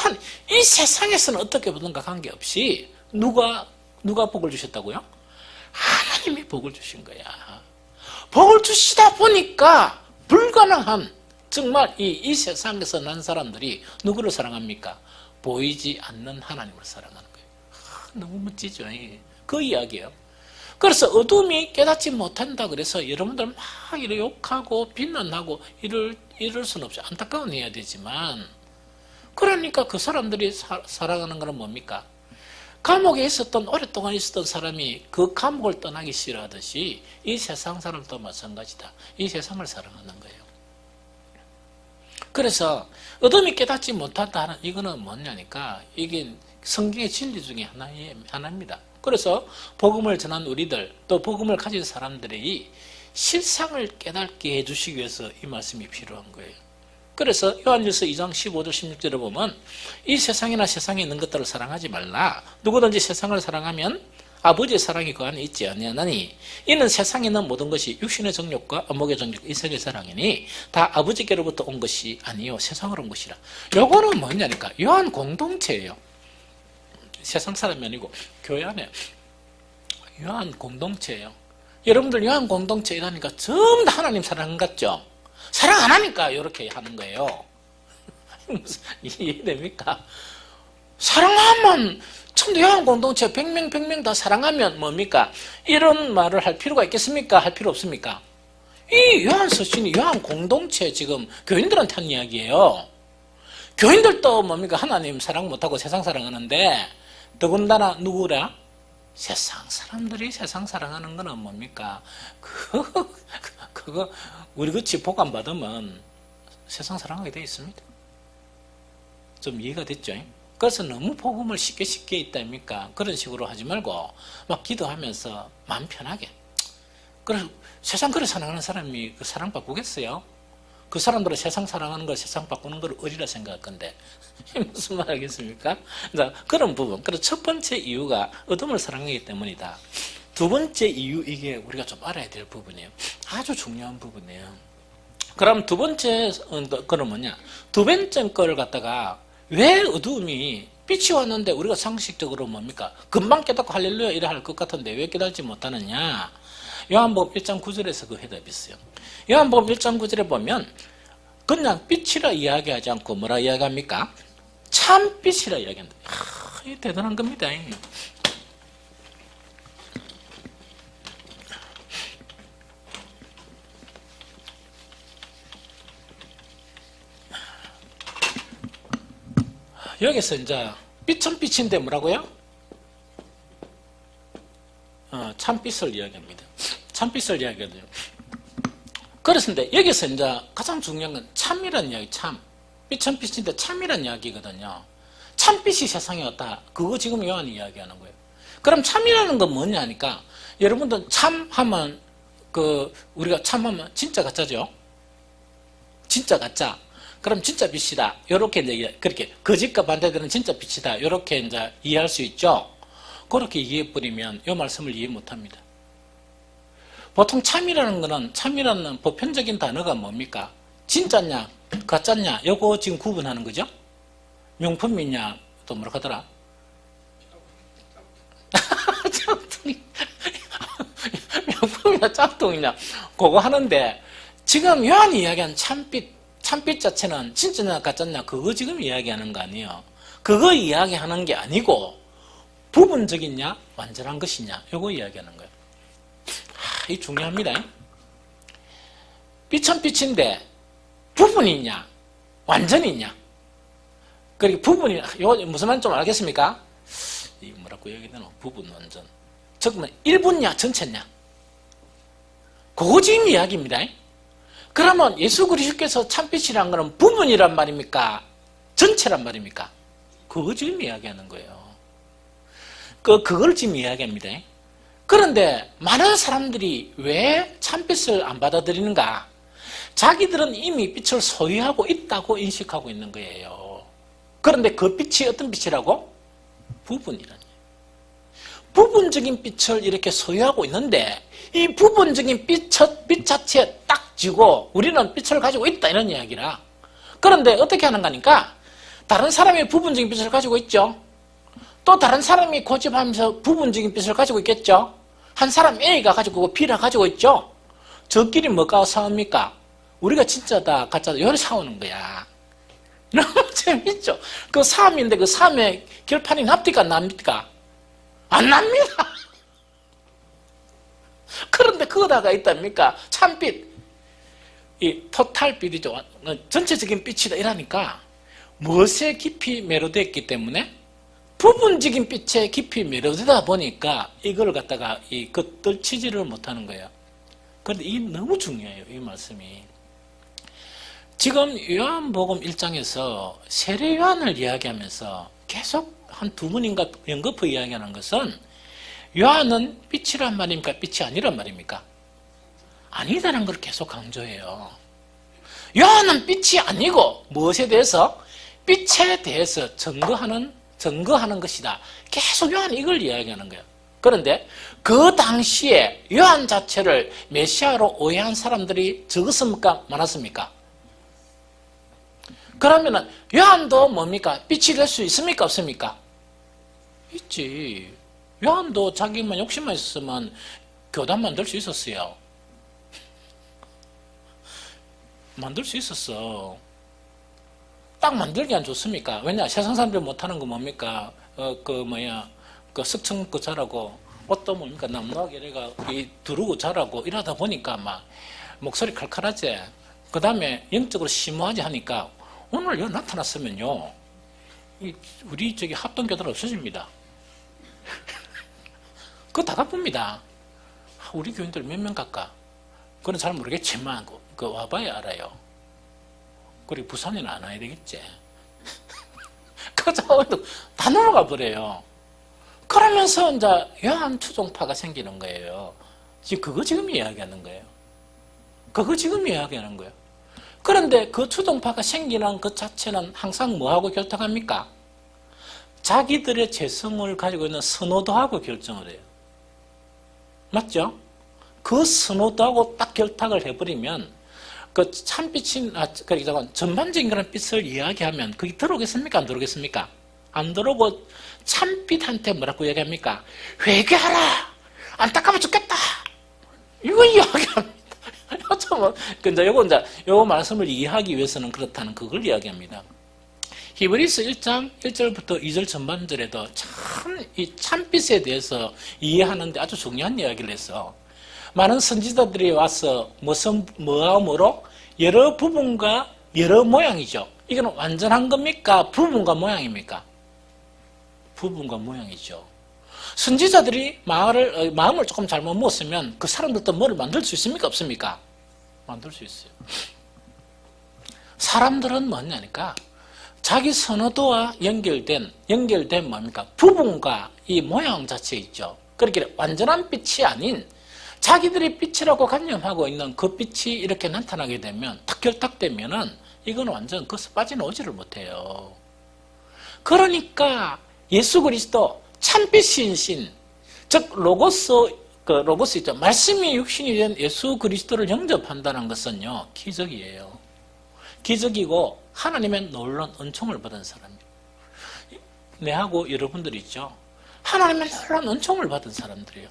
이 세상에서는 어떻게 보든가 관계없이 누가 복을 주셨다고요? 하나님이 복을 주신 거야. 복을 주시다 보니까 불가능한 정말 이 세상에서 난 사람들이 누구를 사랑합니까? 보이지 않는 하나님을 사랑하는 거예요. 너무 멋지죠. 그 이야기예요. 그래서 어둠이 깨닫지 못한다 그래서 여러분들 막 이렇게 욕하고 비난하고 이럴 수는 없죠. 안타까운 해야 되지만, 그러니까 그 사람들이 살아가는 건 뭡니까? 감옥에 오랫동안 있었던 사람이 그 감옥을 떠나기 싫어하듯이 이 세상 사람도 마찬가지다. 이 세상을 사랑하는 거예요. 그래서 어둠이 깨닫지 못한다 하는 이거는 뭐냐니까 이게 성경의 진리 중에 하나입니다. 그래서 복음을 전한 우리들, 또 복음을 가진 사람들의 실상을 깨닫게 해주시기 위해서 이 말씀이 필요한 거예요. 그래서 요한일서 2장 15절 16절에 보면 이 세상이나 세상에 있는 것들을 사랑하지 말라. 누구든지 세상을 사랑하면 아버지의 사랑이 그 안에 있지 아니하나니 이는 세상에 있는 모든 것이 육신의 정욕과 안목의 정욕, 이성의 사랑이니 다 아버지께로부터 온 것이 아니요 세상으로 온 것이라. 요거는 뭐냐니까 요한 공동체예요. 세상 사람이 아니고 교회 안에 요한 공동체예요. 여러분들 요한 공동체에 다니까 전부 다 하나님 사랑 같죠? 사랑 안 하니까 이렇게 하는 거예요. 이해됩니까? 사랑하면 처음부터 요한 공동체 100명 다 사랑하면 뭡니까? 이런 말을 할 필요가 있겠습니까? 할 필요 없습니까? 이 요한 서신이 요한 공동체 지금 교인들한테 한 이야기예요. 교인들도 뭡니까? 하나님 사랑 못하고 세상 사랑하는데 더군다나 누구라? 세상 사람들이 세상 사랑하는 거는 뭡니까? 그거 우리 그치 복 안 받으면 세상 사랑하게 돼 있습니다. 좀 이해가 됐죠? 그래서 너무 복음을 쉽게 있다니까 그런 식으로 하지 말고 막 기도하면서 마음 편하게. 그래서 세상 그래 사랑하는 사람이 그 사랑 바꾸겠어요? 그 사람들은 세상 사랑하는 걸 세상 바꾸는 걸 어리라 생각할 건데 무슨 말 하겠습니까? 그런 부분. 그래서 첫 번째 이유가 어둠을 사랑하기 때문이다. 두 번째 이유, 이게 우리가 좀 알아야 될 부분이에요. 아주 중요한 부분이에요. 그럼 두 번째 거는 뭐냐? 두 번째 거를 갖다가 왜 어둠이 빛이 왔는데 우리가 상식적으로 뭡니까? 금방 깨닫고 할렐루야 이래 할 것 같은데 왜 깨닫지 못하느냐? 요한복음 1장 9절에서 그 해답이 있어요. 요한복음 1장 9절에 보면 그냥 빛이라 이야기하지 않고 뭐라 이야기합니까? 참 빛이라 이야기한다. 이 대단한 겁니다. 여기서 이제 빛은 빛인데 뭐라고요? 참빛을 이야기합니다. 참빛을 이야기하죠. 그래서 여기서 이제 가장 중요한 건 참이라는 이야기, 참. 빛은 빛인데 참이라는 이야기거든요. 참빛이 세상에 왔다. 그거 지금 요한이 이야기하는 거예요. 그럼 참이라는 건 뭐냐니까 여러분들 참하면 우리가 참하면 진짜 가짜죠? 진짜 가짜. 그럼 진짜 빛이다. 요렇게 이제 그렇게 거짓과 반대되는 진짜 빛이다. 요렇게 이제 이해할 수 있죠? 그렇게 이해해버리면 이 말씀을 이해 못합니다. 보통 참이라는 보편적인 단어가 뭡니까? 진짜냐, 가짜냐, 요거 지금 구분하는 거죠? 명품이냐, 또 뭐라 하더라? 짝퉁이. 명품이냐, 짝퉁이냐, 그거 하는데, 지금 요한이 이야기한 참빛 자체는 진짜냐, 가짜냐, 그거 지금 이야기하는 거 아니에요. 그거 이야기하는 게 아니고, 부분적이냐, 완전한 것이냐, 요거 이야기하는 거예요. 이 중요합니다. 빛은 빛인데 부분이 있냐 완전히 있냐. 그리고 부분이 무슨 말인지 좀 알겠습니까? 이 뭐라고 얘기되나? 부분 완전 즉 일부냐 전체냐, 그거 지금 이야기입니다. 그러면 예수 그리스도께서 참빛이란 거는 부분이란 말입니까? 전체란 말입니까? 그거 지금 이야기하는 거예요. 그걸 지금 이야기합니다. 그런데 많은 사람들이 왜 참빛을 안 받아들이는가? 자기들은 이미 빛을 소유하고 있다고 인식하고 있는 거예요. 그런데 그 빛이 어떤 빛이라고? 부분이라니. 부분적인 빛을 이렇게 소유하고 있는데 이 부분적인 빛 자체에 딱 지고 우리는 빛을 가지고 있다 이런 이야기라. 그런데 어떻게 하는 거니까 다른 사람이 부분적인 빛을 가지고 있죠. 또 다른 사람이 고집하면서 부분적인 빛을 가지고 있겠죠. 한 사람 A가 가지고 B를 가지고 있죠. 저끼리 뭐가 싸웁니까? 우리가 진짜다 가짜다 이렇게 싸우는 거야. 너무 재밌죠. 그 싸움인데 그 싸움의 결판이 납니까 안 납니까? 안 납니다. 그런데 거기다가 있답니까? 참빛. 이 토탈빛이죠. 전체적인 빛이다 이러니까 무엇에 깊이 매료됐기 때문에 부분적인 빛에 깊이 매료되다 보니까 이걸 갖다가 떨치지를 못하는 거예요. 그런데 이 너무 중요해요. 이 말씀이. 지금 요한복음 1장에서 세례 요한을 이야기하면서 계속 한 두 번인가 연거푸 이야기하는 것은 요한은 빛이란 말입니까? 빛이 아니란 말입니까? 아니다라는 걸 계속 강조해요. 요한은 빛이 아니고 무엇에 대해서? 빛에 대해서 증거하는 것이다. 계속 요한이 이걸 이야기하는 거예요. 그런데 그 당시에 요한 자체를 메시아로 오해한 사람들이 적었습니까? 많았습니까? 그러면은 요한도 뭡니까? 빛이 될 수 있습니까? 없습니까? 있지. 요한도 자기만 욕심만 있었으면 교단 만들 수 있었어요. 만들 수 있었어. 딱 만들기 안 좋습니까? 왜냐? 세상 사람들이 못하는 거 뭡니까? 그 석청 그 자라고 옷도 뭡니까? 남루하게 이래가 두르고 자라고 이러다 보니까 막 목소리 칼칼하지. 그 다음에 영적으로 심오하지 하니까 오늘 여기 나타났으면요. 우리 저기 합동교단 없어집니다. 그거 다 바쁩니다. 우리 교인들 몇 명 갈까? 그건 잘 모르겠지만 그 와봐야 알아요. 그리고 부산에는 안 와야 되겠지. 그저 다 넘어가 버려요. 그러면서 이제 요한 추종파가 생기는 거예요. 그거 지금 이야기하는 거예요. 그거 지금 이야기하는 거예요. 그런데 그 추종파가 생기는 것 자체는 항상 뭐하고 결탁합니까? 자기들의 재성을 가지고 있는 선호도하고 결정을 해요. 맞죠? 그 선호도하고 딱 결탁을 해버리면 그 참빛인, 그러니까 전반적인 그런 빛을 이야기하면 그게 들어오겠습니까? 안 들어오겠습니까? 안 들어오고 참빛한테 뭐라고 이야기합니까? 회개하라! 안타까워 죽겠다! 이거 이야기합니다. 근데 요거 말씀을 이해하기 위해서는 그렇다는 그걸 이야기합니다. 히브리서 1장 1절부터 2절 전반절에도 이 참빛에 대해서 이해하는데 아주 중요한 이야기를 해서 많은 선지자들이 와서 뭐로? 여러 부분과 여러 모양이죠. 이건 완전한 겁니까? 부분과 모양입니까? 부분과 모양이죠. 선지자들이 마음을 조금 잘못 먹었으면 그 사람들도 뭐를 만들 수 있습니까? 없습니까? 만들 수 있어요. 사람들은 뭐냐니까 자기 선호도와 연결된 뭡니까? 부분과 이 모양 자체 있죠. 그렇게 완전한 빛이 아닌 자기들이 빛이라고 관념하고 있는 그 빛이 이렇게 나타나게 되면 탁 결탁되면은 이건 완전 거기서 빠져나오지를 못해요. 그러니까 예수 그리스도 참빛인 신, 즉 로고스 있죠. 말씀이 육신이 된 예수 그리스도를 영접한다는 것은요 기적이에요. 기적이고 하나님의 놀라운 은총을 받은 사람이에요. 내하고 여러분들 있죠. 하나님의 놀라운 은총을 받은 사람들이에요.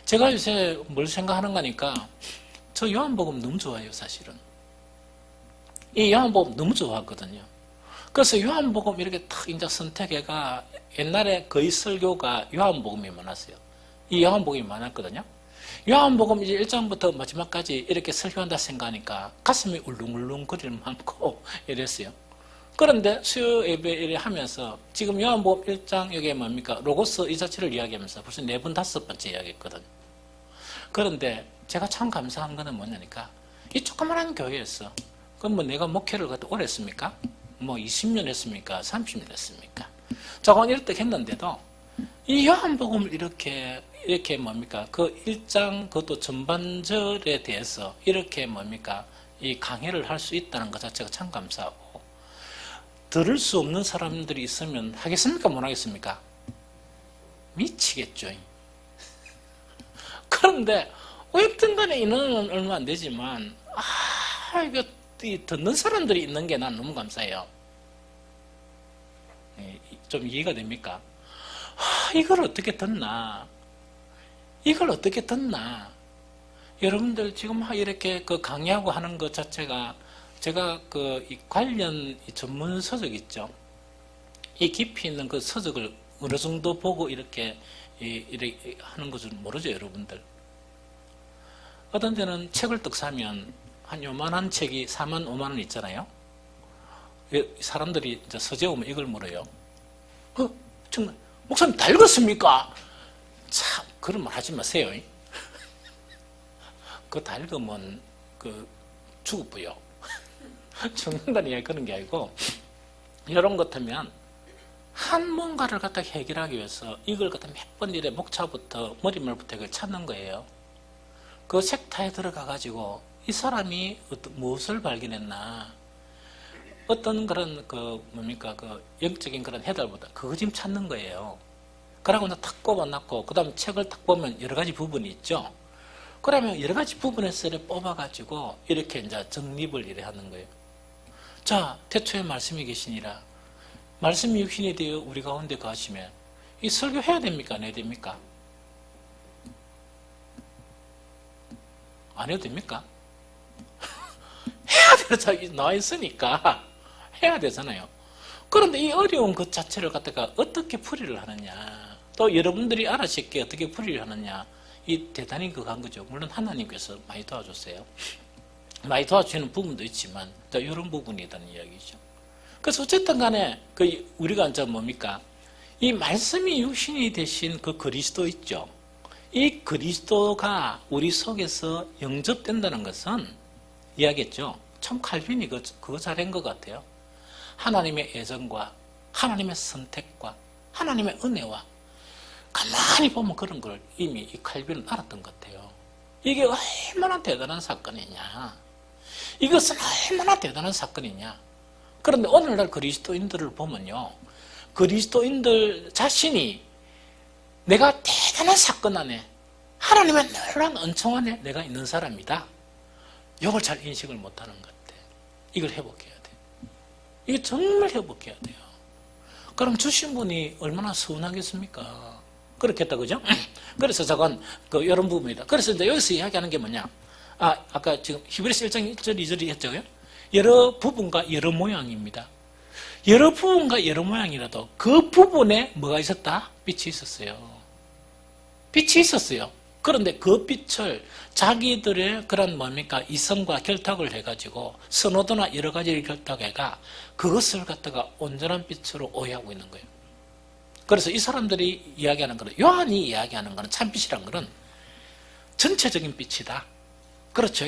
제가 요새 뭘 생각하는 거니까 저 요한복음 너무 좋아해요. 사실은 이 요한복음 너무 좋아하거든요. 그래서 요한복음 이렇게 탁 이제 선택해가 옛날에 거의 설교가 요한복음이 많았어요. 이 요한복음이 많았거든요. 요한복음 이제 1장부터 마지막까지 이렇게 설교한다 생각하니까 가슴이 울렁울렁 거릴 많고 이랬어요. 그런데 수요 예배 이래 하면서 지금 요한복음 1장 여기에 뭡니까? 로고스 이 자체를 이야기하면서 벌써 4번 5번째 이야기했거든요. 그런데 제가 참 감사한 거는 뭐냐니까 이 조그마한 교회에서 그럼 뭐 내가 목회를 갖다 오래 했습니까? 뭐 20년 했습니까? 30년 했습니까? 저건 이렇게 했는데도 이 요한복음을 이렇게 뭡니까? 그 1장 그것도 전반절에 대해서 이렇게 뭡니까? 이 강해를 할 수 있다는 것 자체가 참 감사하고, 들을 수 없는 사람들이 있으면 하겠습니까? 못 하겠습니까? 미치겠죠. 그런데 어쨌든 간에 인원은 얼마 안 되지만 이거 듣는 사람들이 있는 게 난 너무 감사해요. 좀 이해가 됩니까? 이걸 어떻게 듣나? 이걸 어떻게 듣나? 여러분들 지금 이렇게 그 강의하고 하는 것 자체가 제가 이 관련 전문 서적 있죠. 이 깊이 있는 그 서적을 어느 정도 보고 이렇게 하는 것을 모르죠, 여러분들. 어떤 데는 책을 떡 사면 한 요만한 책이 4만 5만 원 있잖아요. 사람들이 이제 서재 오면 이걸 물어요. 정말 목사님 다 읽었습니까? 참 그런 말 하지 마세요. 그거 다 읽으면 죽어보여. 죽는다는 이야기 그런 게 아니고, 이런 것 하면 한 뭔가를 갖다 해결하기 위해서 이걸 갖다 몇 번 이래 목차부터 머리말부터 이걸 찾는 거예요. 그 색타에 들어가 가지고 이 사람이 무엇을 발견했나, 어떤 그런 영적인 그런 해답보다 그거 지금 찾는 거예요. 그러고 탁 꼽아놨고, 그 다음에 책을 탁 보면 여러 가지 부분이 있죠. 그러면 여러 가지 부분에서 뽑아가지고 이렇게 이제 정립을 이래 하는 거예요. 자, 태초에 말씀이 계시니라. 말씀이 육신이 되어 우리 가운데 거하시면 이 설교해야 됩니까? 안 해야 됩니까? 안 해도 됩니까? 해야 되잖아요. 나와 있으니까 해야 되잖아요. 그런데 이 어려운 것 자체를 갖다가 어떻게 풀이를 하느냐, 또 여러분들이 알아듣게 어떻게 풀이를 하느냐, 이 대단히 그한 거죠. 물론 하나님께서 많이 도와줬어요. 많이 도와주는 부분도 있지만 이런 부분이 있다는 이야기죠. 그래서 어쨌든 간에 우리가 이제 뭡니까? 이 말씀이 육신이 되신 그 그리스도 있죠. 이 그리스도가 우리 속에서 영접된다는 것은 이야기했죠. 참 칼빈이 그거 잘한 것 같아요. 하나님의 애정과 하나님의 선택과 하나님의 은혜와 가만히 보면 그런 걸 이미 이 칼빈은 알았던 것 같아요. 이게 얼마나 대단한 사건이냐. 이것은 얼마나 대단한 사건이냐. 그런데 오늘날 그리스도인들을 보면요, 그리스도인들 자신이 내가 대단한 사건 안에, 하나님의 놀라운 은총 안에 내가 있는 사람이다, 이걸 잘 인식을 못하는 것 같아. 이걸 회복해야 돼. 이게 정말 회복해야 돼요. 그럼 주신 분이 얼마나 서운하겠습니까? 그렇겠다, 그죠? 그래서 저건 이런 부분이다. 그래서 이제 여기서 이야기하는 게 뭐냐? 아까 지금 히브리서 1장 1절 2절이 했죠. 여러 부분과 여러 모양입니다. 여러 부분과 여러 모양이라도 그 부분에 뭐가 있었다? 빛이 있었어요. 빛이 있었어요. 그런데 그 빛을 자기들의 그런 이성과 결탁을 해가지고 선호도나 여러 가지를 결탁해가 그것을 갖다가 온전한 빛으로 오해하고 있는 거예요. 그래서 이 사람들이 이야기하는 거는, 요한이 이야기하는 거는 참빛이란 거는 전체적인 빛이다. 그렇죠?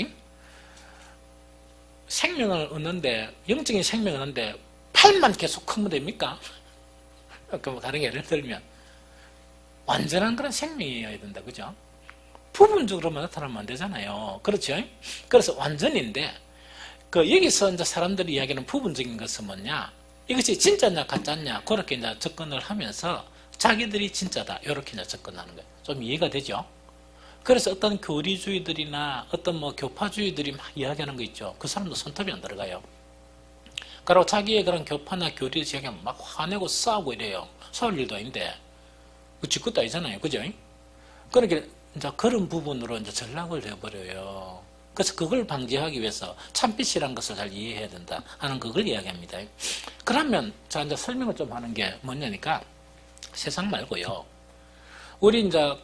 생명을 얻는데, 영적인 생명을 얻는데 팔만 계속 크면 됩니까? 그럼 다른 예를 들면 완전한 그런 생명이어야 된다, 그죠? 부분적으로만 나타나면 안 되잖아요. 그렇죠? 그래서 완전인데, 여기서 이제 사람들이 이야기하는 부분적인 것은 뭐냐? 이것이 진짜냐, 가짜냐, 그렇게 이제 접근을 하면서 자기들이 진짜다, 이렇게 이제 접근하는 거예요. 좀 이해가 되죠? 그래서 어떤 교리주의들이나 어떤 교파주의들이 막 이야기하는 거 있죠. 그 사람도 손톱이 안 들어가요. 그리고 자기의 그런 교파나 교리를 이야기하면 막 화내고 싸우고 이래요. 싸울 일도 아닌데. 지 것도 아니잖아요. 그죠? 그러니까 이제 그런 부분으로 이제 전락을 해버려요. 그래서 그걸 방지하기 위해서 참빛이라는 것을 잘 이해해야 된다 하는 그걸 이야기합니다. 그러면 자 이제 설명을 좀 하는 게 뭐냐니까, 세상 말고요. 우리 이제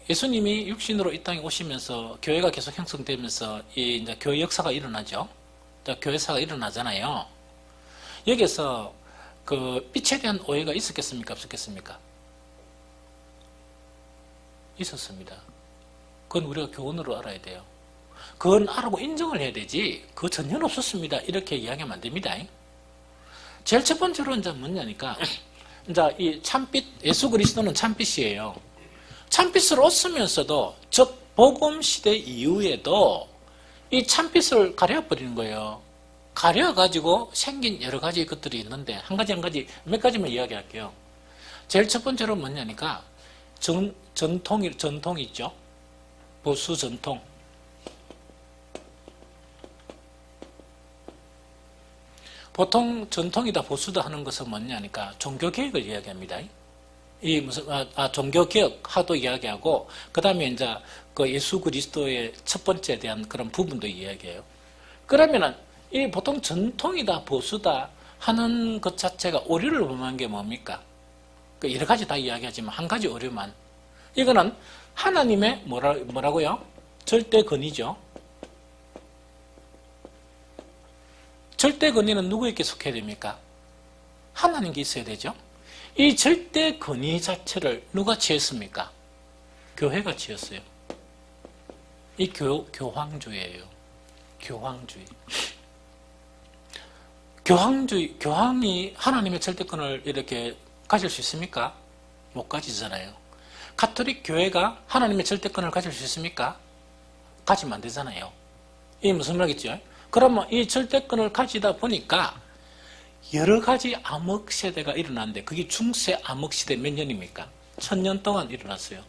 예수님이 육신으로 이 땅에 오시면서 교회가 계속 형성되면서 이제 교회 역사가 일어나죠. 교회사가 일어나잖아요. 여기서 빛에 대한 오해가 있었겠습니까? 없었겠습니까? 있었습니다. 그건 우리가 교훈으로 알아야 돼요. 그건 알고 인정을 해야 되지, 그거 전혀 없었습니다, 이렇게 이야기하면 안 됩니다. 제일 첫 번째로 이제 뭐냐니까, 이제 이 참빛, 예수 그리스도는 참빛이에요. 참빛으로 쓰면서도, 즉 복음 시대 이후에도 이 참빛을 가려버리는 거예요. 가려가지고 생긴 여러 가지 것들이 있는데 한 가지 몇 가지만 이야기할게요. 제일 첫 번째로 뭐냐니까 전통 있죠. 보수 전통. 보통 전통이다 보수다 하는 것은 뭐냐니까 종교개혁을 이야기합니다. 이 무슨 종교개혁 하도 이야기하고 그 다음에 이제 그 예수 그리스도의 첫 번째에 대한 그런 부분도 이야기해요. 그러면은 이 보통 전통이다 보수다 하는 것 자체가 오류를 범한 게 뭡니까? 그 여러 가지 다 이야기하지만 한 가지 오류만. 이거는 하나님의 뭐라고요? 절대 권위죠. 절대 권위는 누구에게 속해야 됩니까? 하나님께 있어야 되죠. 이 절대 권위 자체를 누가 취했습니까? 교회가 취했어요. 이 교황주의예요. 교황주의. 교황이 하나님의 절대권을 이렇게 가질 수 있습니까? 못 가지잖아요. 가톨릭 교회가 하나님의 절대권을 가질 수 있습니까? 가지면 안 되잖아요. 이게 무슨 말이겠죠? 그러면 이 절대권을 가지다 보니까 여러 가지 암흑 세대가 일어났는데 그게 중세 암흑 시대 몇 년입니까? 1000년 동안 일어났어요.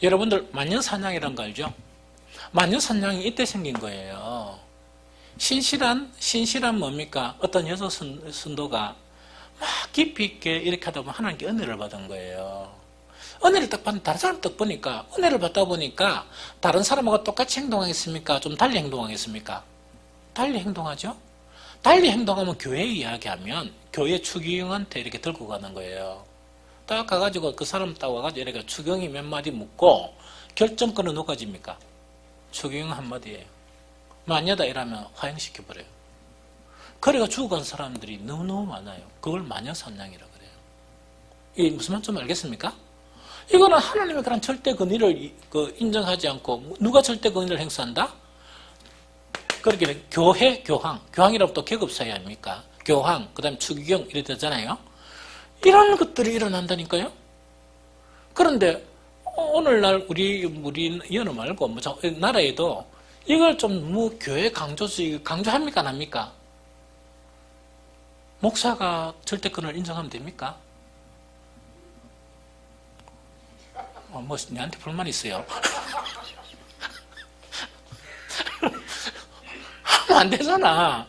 여러분들 만년사냥이란 거 알죠? 만년사냥이 이때 생긴 거예요. 신실한 뭡니까? 어떤 여자 선도가 막 깊이 있게 이렇게 하다 보면 하나님께 은혜를 받은 거예요. 은혜를 딱 받는 다른 사람 딱 보니까 은혜를 받다 보니까 다른 사람하고 똑같이 행동하겠습니까? 좀 달리 행동하겠습니까? 달리 행동하죠? 달리 행동하면 교회 이야기하면 교회 추기경한테 이렇게 들고 가는 거예요. 딱 가가지고 그 사람 딱 와가지고 이렇게 추경이 몇 마디 묻고 결정권은 누가 집니까? 추경 한마디예요. 마녀다 이러면 화형시켜버려요. 그래가 죽어간 사람들이 너무너무 많아요. 그걸 마녀사냥이라 그래요. 이게 무슨 말인지 좀 알겠습니까? 이거는 하나님의 그런 절대 권위를 인정하지 않고 누가 절대 권위를 행사한다? 그렇게 교회, 교황이라면 또 계급사회 아닙니까? 교황, 그 다음에 추기경 이래 되잖아요. 이런 것들이 일어난다니까요. 그런데 오늘날 우리 연어 말고 뭐 나라에도 이걸 좀 뭐 교회 강조합니까 안 합니까? 목사가 절대권을 인정하면 됩니까? 뭐 내한테 불만 있어요. 하면 안 되잖아.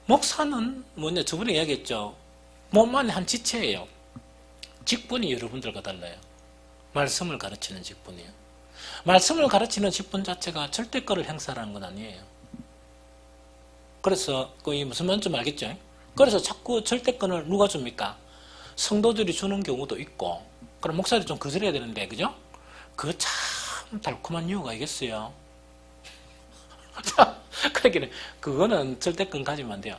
목사는 뭐냐 저번에 이야기했죠. 몸만의 한 지체예요. 직분이 여러분들과 달라요. 말씀을 가르치는 직분이에요. 말씀을 가르치는 직분 자체가 절대권을 행사하는 건 아니에요. 그래서 이 무슨 말인지 알겠죠? 그래서 자꾸 절대권을 누가 줍니까? 성도들이 주는 경우도 있고 그럼 목사들이 좀 거절해야 되는데 그죠? 그거 참 달콤한 이유가 있겠어요. 그러기는 그거는 절대권 가지면 안 돼요.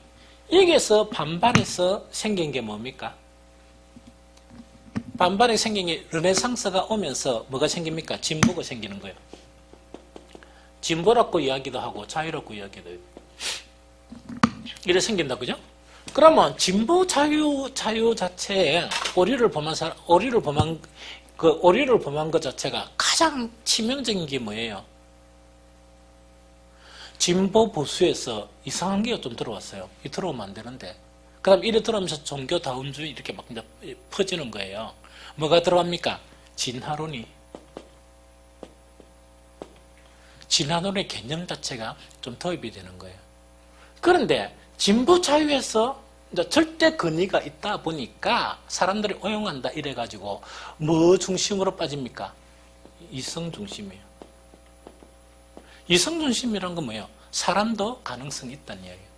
여기에서 반발해서 생긴 게 뭡니까? 반발에 생긴 게 르네상스가 오면서 뭐가 생깁니까? 진보가 생기는 거예요. 진보라고 이야기도 하고 자유라고 이야기도 하고 이래 생긴다 그죠? 그러면 진보 자유 자체에 오류를 범한 것 자체가 가장 치명적인 게 뭐예요? 진보 보수에서 이상한 게 좀 들어왔어요. 이 들어오면 안 되는데. 그 다음 이래 들어오면서 종교다운주의 이렇게 막 이제 퍼지는 거예요. 뭐가 들어갑니까? 진화론의 개념 자체가 좀 도입이 되는 거예요. 그런데 진보 자유에서 이제 절대 권위가 있다 보니까 사람들이 오용한다 이래가지고 뭐 중심으로 빠집니까? 이성 중심이에요. 이성 중심이란 건 뭐예요? 사람도 가능성이 있다는 이야기예요.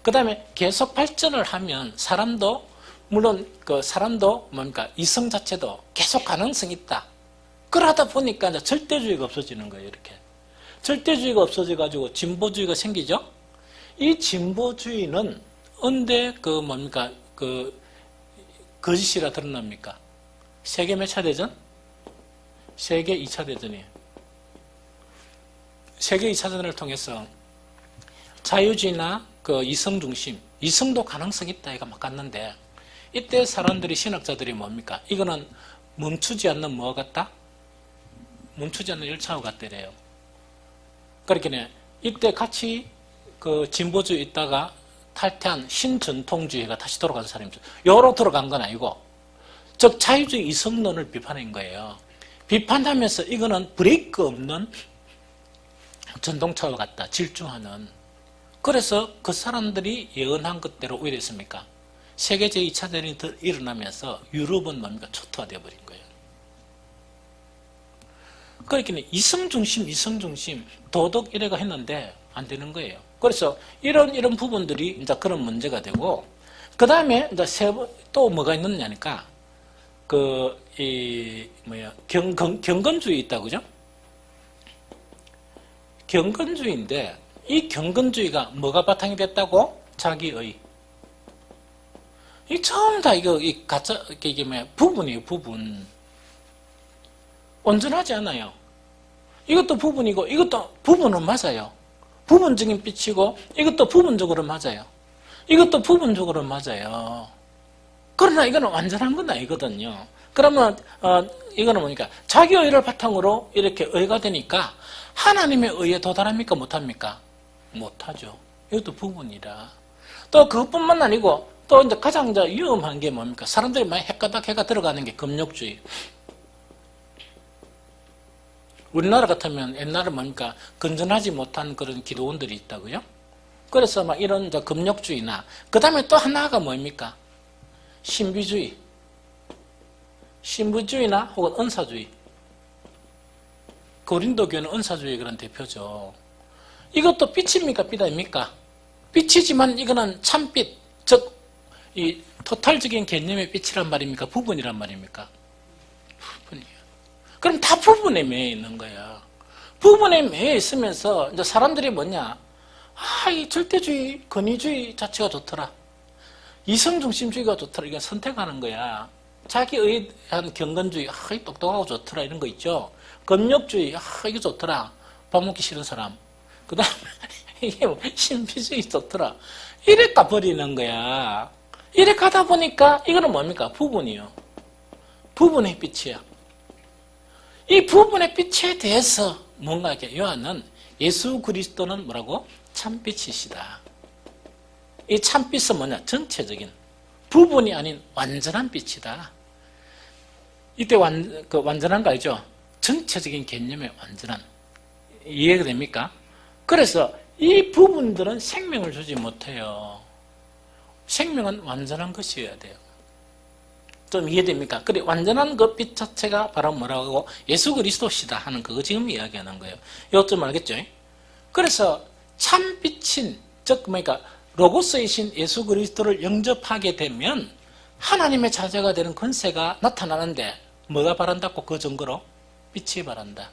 그 다음에 계속 발전을 하면 사람도 물론 사람도 뭡니까? 이성 자체도 계속 가능성이 있다. 그러다 보니까 이제 절대주의가 없어지는 거예요. 이렇게 절대주의가 없어져가지고 진보주의가 생기죠. 이 진보주의는 언제 뭡니까? 거짓이라 드러납니까? 세계 몇 차 대전? 세계 2차 대전이에요. 세계 2차 대전을 통해서 자유주의나 이성 중심, 이성도 가능성이 있다 이가 막 갔는데 이때 사람들이 신학자들이 뭡니까? 이거는 멈추지 않는 뭐와 같다? 멈추지 않는 열차와 같대래요. 그러니까 이때 같이 그 진보주의 있다가 탈퇴한 신전통주의가 다시 돌아간 사람이죠. 여로 들어간 건 아니고, 즉 자유주의 이성론을 비판한 거예요. 비판하면서 이거는 브레이크 없는 전동차와 같다, 질주하는. 그래서 그 사람들이 예언한 것대로 왜 됐습니까? 세계 제2차 대전이 일어나면서 유럽은 뭡니까? 초토화되어 버린 거예요. 그러니까 이성중심, 도덕 이래가 했는데 안 되는 거예요. 그래서 이런 부분들이 이제 그런 문제가 되고, 그 다음에 이제 또 뭐가 있느냐니까, 경건주의 있다, 그죠? 경건주의인데, 이 경건주의가 뭐가 바탕이 됐다고? 자기의. 이 처음 다 이게 부분이에요, 부분. 온전하지 않아요. 이것도 부분이고, 이것도 부분은 맞아요. 부분적인 빛이고, 이것도 부분적으로 맞아요. 이것도 부분적으로 맞아요. 그러나 이거는 완전한 건 아니거든요. 그러면, 이거는 뭐니까, 자기 의를 바탕으로 이렇게 의가 되니까, 하나님의 의에 도달합니까? 못합니까? 못하죠. 이것도 부분이라. 또 그것뿐만 아니고, 또 이제 가장 위험한 게 뭡니까? 사람들이 많이 해가 들어가는 게 금욕주의. 우리나라 같으면 옛날에 뭡니까? 건전하지 못한 그런 기도원들이 있다고요? 그래서 막 이런 금욕주의나, 그 다음에 또 하나가 뭡니까? 신비주의. 신부주의나 혹은 은사주의. 고린도교는 은사주의 그런 대표죠. 이것도 빛입니까? 빛 아닙니까? 빛이지만 이거는 참빛, 즉, 이 토탈적인 개념의 빛이란 말입니까? 부분이란 말입니까? 부분이에요. 그럼 다 부분에 매여 있는 거야. 부분에 매여 있으면서 이제 사람들이 뭐냐? 이 절대주의, 권위주의 자체가 좋더라. 이성중심주의가 좋더라. 이건 선택하는 거야. 자기에 대한 경건주의, 이 똑똑하고 좋더라. 이런 거 있죠. 금욕주의, 이거 좋더라. 밥 먹기 싫은 사람. 그 다음에 이게 신비주의 좋더라. 이래 가버리는 거야. 이래 가다 보니까 이거는 뭡니까? 부분이요. 부분의 빛이야. 이 부분의 빛에 대해서 뭔가 이렇게 요한은 예수 그리스도는 뭐라고? 참빛이시다. 이 참빛은 뭐냐? 전체적인 부분이 아닌 완전한 빛이다. 이때 완전한 거 알죠? 전체적인 개념의 완전한. 이해가 됩니까? 그래서 이 부분들은 생명을 주지 못해요. 생명은 완전한 것이어야 돼요. 좀 이해됩니까? 그래, 완전한 그 빛 자체가 바로 뭐라고? 예수 그리스도시다 하는 그거 지금 이야기하는 거예요. 이것 좀 알겠죠? 그래서 참빛인, 즉, 그러니까 로고스이신 예수 그리스도를 영접하게 되면 하나님의 자녀가 되는 권세가 나타나는데 뭐가 바란다고? 그 증거로? 빛이 바란다.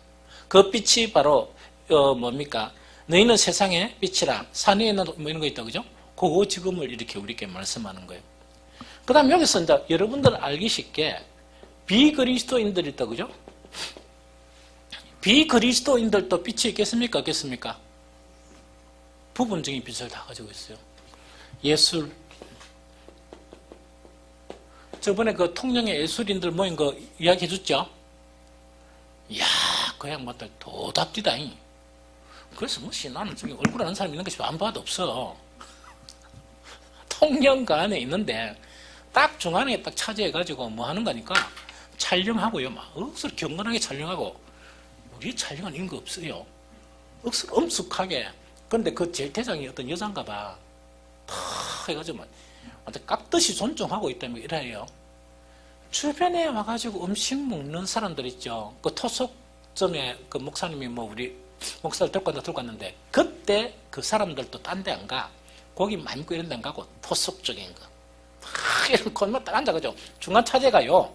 그 빛이 바로 뭡니까? 너희는 세상의 빛이라. 산 위에는 뭐 이런 거 있다, 그죠? 그거 지금을 이렇게 우리에게 말씀하는 거예요. 그 다음 여기서 이제 여러분들 알기 쉽게 비그리스도인들이 있다, 그죠? 비그리스도인들도 빛이 있겠습니까? 없겠습니까? 부분적인 빛을 다 가지고 있어요. 예술. 저번에 그 통영의 예술인들 모인 거 이야기 해줬죠? 이야, 그 양반들 도답디다잉. 그래서 나는 저기 얼굴 아는 사람 있는 것이 안 봐도 없어. 통영가 안에 있는데 딱 중앙에 딱 차지해가지고 뭐 하는 거니까 촬영하고요. 막 억수로 경건하게 촬영하고 우리 촬영은 이런 거 없어요. 억수로 엄숙하게. 근데 그 제일 대장이 어떤 여잔가 봐. 탁 해가지고 막 완전 깍듯이 존중하고 있다며 이래요. 주변에 와가지고 음식 먹는 사람들 있죠. 그 토속점에 그 목사님이 뭐 우리 목사를 들고 갔는데 그때 그 사람들도 딴 데 안 가. 고기 많이 먹고 이런 데 안 가고 토속적인 거. 이런 곳만 딱 앉아가지고 중간 차지가요.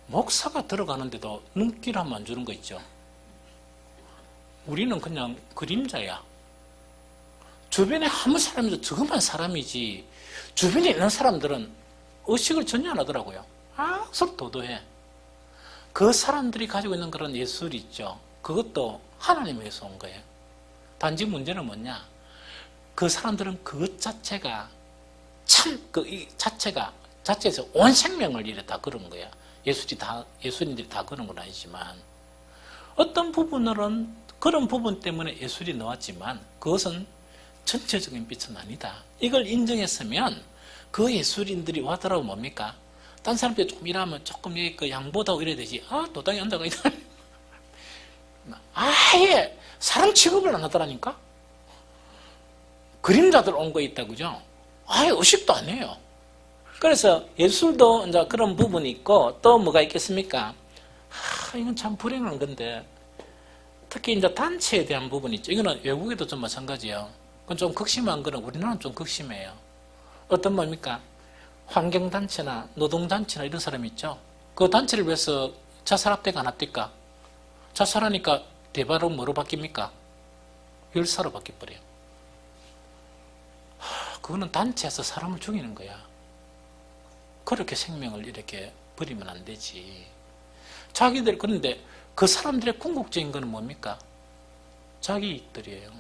목사가 들어가는데도 눈길 한번 안 주는 거 있죠. 우리는 그냥 그림자야. 주변에 아무 사람이 없어. 저것만 사람이지. 주변에 있는 사람들은 의식을 전혀 안 하더라고요. 서로 도도해. 그 사람들이 가지고 있는 그런 예술이 있죠. 그것도 하나님에서 온 거예요. 단지 문제는 뭐냐? 그 사람들은 그것 자체가 자체에서 온 생명을 이래 다 그런 거야. 예술인들이 다 그런 건 아니지만 어떤 부분으로는 그런 부분 때문에 예술이 나왔지만 그것은 전체적인 빛은 아니다. 이걸 인정했으면 그 예술인들이 와더라고 뭡니까? 딴 사람들이 조금 일하면 조금 그 양보다고 이래야 되지. 도당에 앉아가 있다. 아예 사람 취급을 안 하더라니까? 그림자들 온 거 있다, 그죠? 아예 의식도 안 해요. 그래서 예술도 이제 그런 부분이 있고 또 뭐가 있겠습니까? 이건 참 불행한 건데 특히 이제 단체에 대한 부분이 있죠. 이거는 외국에도 좀 마찬가지예요. 그건 좀 극심한 거는 우리나라는 좀 극심해요. 어떤 뭡니까? 환경단체나 노동단체나 이런 사람이 있죠. 그 단체를 위해서 자살합대가 안 합니까? 자살하니까 대바로 뭐로 바뀝니까? 열사로 바뀌어버려요. 그거는 단체에서 사람을 죽이는 거야. 그렇게 생명을 이렇게 버리면 안 되지. 자기들, 그런데 그 사람들의 궁극적인 거는 뭡니까? 자기 이익들이에요.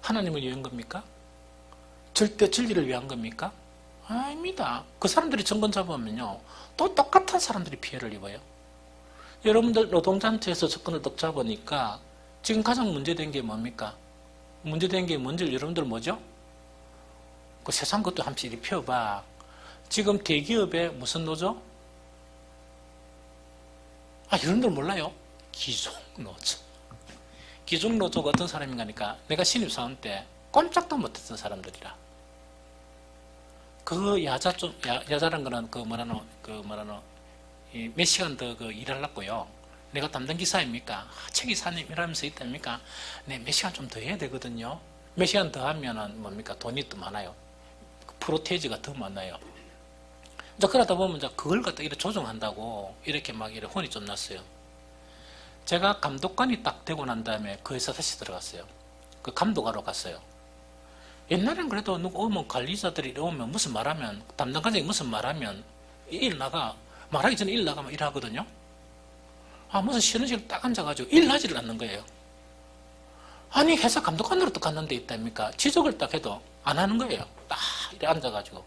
하나님을 위한 겁니까? 절대 진리를 위한 겁니까? 아닙니다. 그 사람들이 정권 잡으면요, 또 똑같은 사람들이 피해를 입어요. 여러분들 노동단체에서 접근을 딱 잡으니까 지금 가장 문제된 게 뭡니까? 문제된 게 뭔지 여러분들 뭐죠? 그 세상 것도 한번 이리 펴봐. 지금 대기업의 무슨 노조? 여러분들 몰라요? 기종노조. 기종노조가 어떤 사람인가 하니까 내가 신입사원 때 꼼짝도 못했던 사람들이라. 그 야자란 거는 몇 시간 더 일하려고요. 내가 담당 기사입니까? 최 기사님 일하면서 있답니까? 네, 몇 시간 좀 더 해야 되거든요. 몇 시간 더 하면은 뭡니까? 돈이 더 많아요. 프로테이지가 더 많아요. 이제 그러다 보면 이제 그걸 갖다 이렇게 조정한다고 이렇게 막 이렇게 혼이 좀 났어요. 제가 감독관이 딱 되고 난 다음에 그 회사 다시 들어갔어요. 그 감독하러 갔어요. 옛날엔 그래도 누구 오면 관리자들이 오면 무슨 말하면 담당관장이 무슨 말하면 일 나가 말하기 전에 일 나가면 일하거든요. 무슨 쉬는 시간 딱 앉아가지고 일 하지를 않는 거예요. 아니 회사 감독관으로 또 갔는데 있답니까? 지적을 딱 해도 안 하는 거예요. 딱 이렇게 앉아가지고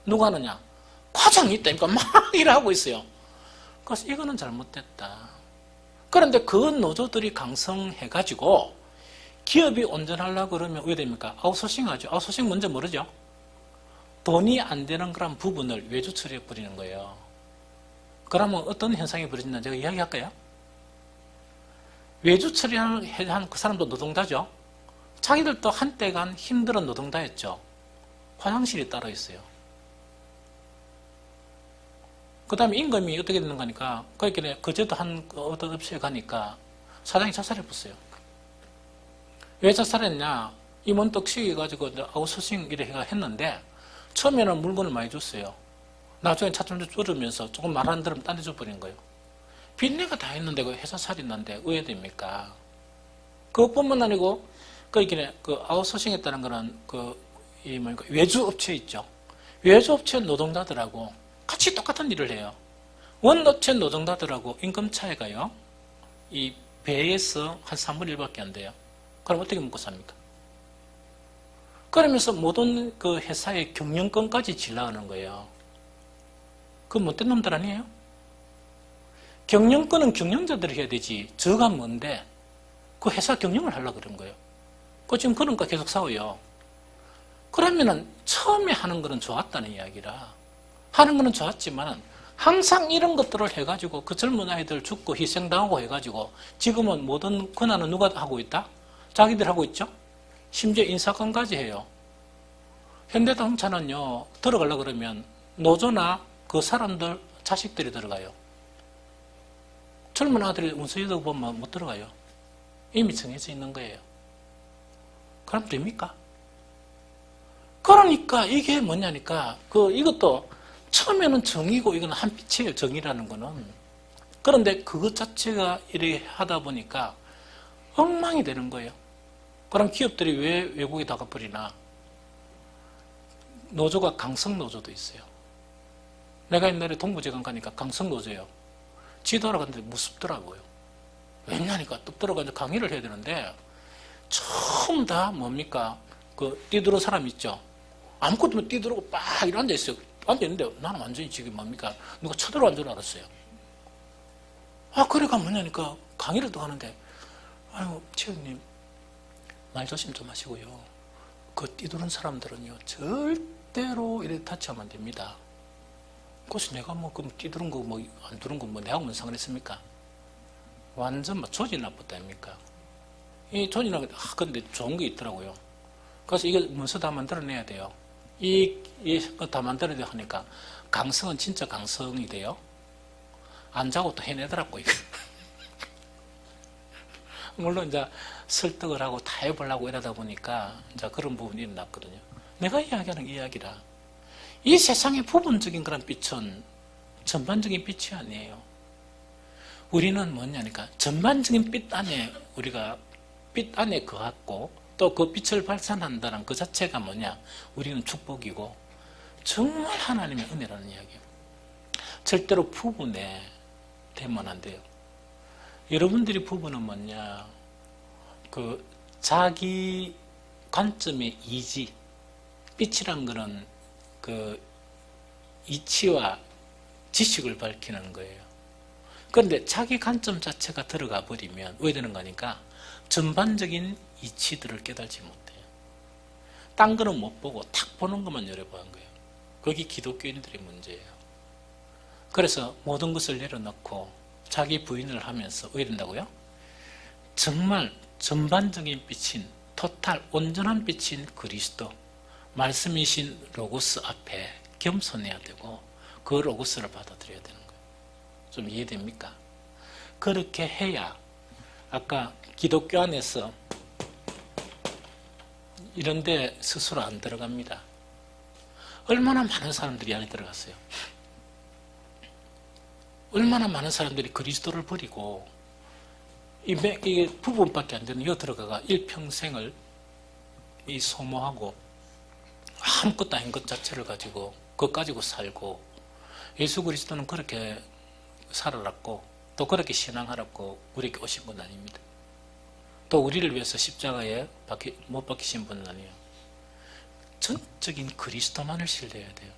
누가 하느냐? 과장이 있다니까 막 일하고 있어요. 그래서 이거는 잘못됐다. 그런데 그 노조들이 강성해가지고 기업이 온전하려고 그러면 왜 됩니까? 아웃소싱 하죠. 아웃소싱 뭔지 모르죠? 돈이 안 되는 그런 부분을 외주 처리해 버리는 거예요. 그러면 어떤 현상이 벌어진다 제가 이야기할까요? 외주 처리한 그 사람도 노동자죠. 자기들도 한때간 힘들은 노동자였죠. 화장실이 따로 있어요. 그 다음에 임금이 어떻게 되는 거니까 그제도 한 어떤 업체에 가니까 사장이 자살해봤어요. 왜 자살했냐? 임원 떡시해가지고 아웃소싱 이렇게 했는데 처음에는 물건을 많이 줬어요. 나중에 차츰 줄으면서 조금 말 안 들으면 딴 데 줘버린 거예요. 빚내가 다 했는데 그 회사 살인난데 왜 됩니까? 그것뿐만 아니고 그 아웃소싱 했다는 거는 외주업체 있죠. 외주업체 노동자들하고 같이 똑같은 일을 해요. 원업체 노동자들하고 임금 차이가요. 이 배에서 한 3분의 1밖에 안 돼요. 그럼 어떻게 먹고 삽니까? 그러면서 모든 그 회사의 경영권까지 질러가는 거예요. 그 못된 놈들 아니에요? 경영권은 경영자들이 해야 되지. 저가 뭔데? 그 회사 경영을 하려고 그런 거예요. 지금 그러니까 계속 싸워요. 그러면은 처음에 하는 거는 좋았다는 이야기라. 하는 거는 좋았지만 항상 이런 것들을 해가지고 그 젊은 아이들 죽고 희생당하고 해가지고 지금은 모든 권한은 누가 하고 있다? 자기들 하고 있죠? 심지어 인사권까지 해요. 현대자동차는요, 들어가려고 그러면 노조나 그 사람들 자식들이 들어가요. 젊은 아들이 운수위도 보면 못 들어가요. 이미 정해져 있는 거예요. 그럼 됩니까? 그러니까 이게 뭐냐니까 이것도 처음에는 정의고 이거는 한빛이에요. 정의라는 거는. 그런데 그것 자체가 이렇게 하다 보니까 엉망이 되는 거예요. 그럼 기업들이 왜 외국에 다 가버리나? 노조가 강성노조도 있어요. 내가 옛날에 동부제강 가니까 강성노조예요. 지도하러 갔는데 무섭더라고요. 왜냐니까 뚝 들어가서 강의를 해야 되는데 처음 다 뭡니까? 뛰들어 사람 있죠? 아무것도 못 뛰들어고 빡 이렇게 앉아있어요. 앉아있는데 나는 완전히 지금 뭡니까? 누가 쳐들어간 줄 알았어요. 그래가 뭐냐니까 강의를 또 하는데, 아유, 최현님, 말 조심 좀 하시고요. 그 뛰두른 사람들은요, 절대로 이렇게 타치하면 안 됩니다. 그래서 내가 뭐, 그럼 뛰두른 거, 뭐, 안 두른 거, 뭐, 내하고 무슨 상관했습니까? 완전 막 조지 나쁘다, 아닙니까? 이 조지 나쁘다. 근데 좋은 게 있더라고요. 그래서 이거 문서 다 만들어내야 돼요. 다 만들어야 돼 하니까, 강성은 진짜 강성이 돼요. 안 자고 또 해내더라고, 이거. 물론, 이제, 설득을 하고 타협을 하고 이러다 보니까, 이제 그런 부분이 일어났거든요. 내가 이야기하는 이야기라. 이 세상의 부분적인 그런 빛은 전반적인 빛이 아니에요. 우리는 뭐냐니까, 전반적인 빛 안에, 우리가 빛 안에 거하고, 또 그 빛을 발산한다는 그 자체가 뭐냐? 우리는 축복이고, 정말 하나님의 은혜라는 이야기예요. 절대로 부분에 되면 안 돼요. 여러분들이 부분은 뭐냐? 그 자기 관점의 이지, 빛이란 거는 그 이치와 지식을 밝히는 거예요. 그런데 자기 관점 자체가 들어가 버리면 왜 되는 거니까 전반적인 이치들을 깨달지 못해요. 딴 거는 못 보고 탁 보는 것만 열어보는 거예요. 그게 기독교인들의 문제예요. 그래서 모든 것을 내려놓고 자기 부인을 하면서 왜 이런다고요? 정말 전반적인 빛인 토탈 온전한 빛인 그리스도 말씀이신 로고스 앞에 겸손해야 되고 그 로고스를 받아들여야 되는 거예요. 좀 이해됩니까? 그렇게 해야 아까 기독교 안에서 이런데 스스로 안 들어갑니다. 얼마나 많은 사람들이 안에 들어갔어요. 얼마나 많은 사람들이 그리스도를 버리고 이게 부분밖에 안 되는 여 들어가가 일평생을 이 소모하고 아무것도 아닌 것 자체를 가지고 그것 가지고 살고 예수 그리스도는 그렇게 살아났고 또 그렇게 신앙하라고 우리에게 오신 분 아닙니다. 또 우리를 위해서 십자가에 못 박히신 분은 아니에요. 전적인 그리스도만을 신뢰해야 돼요.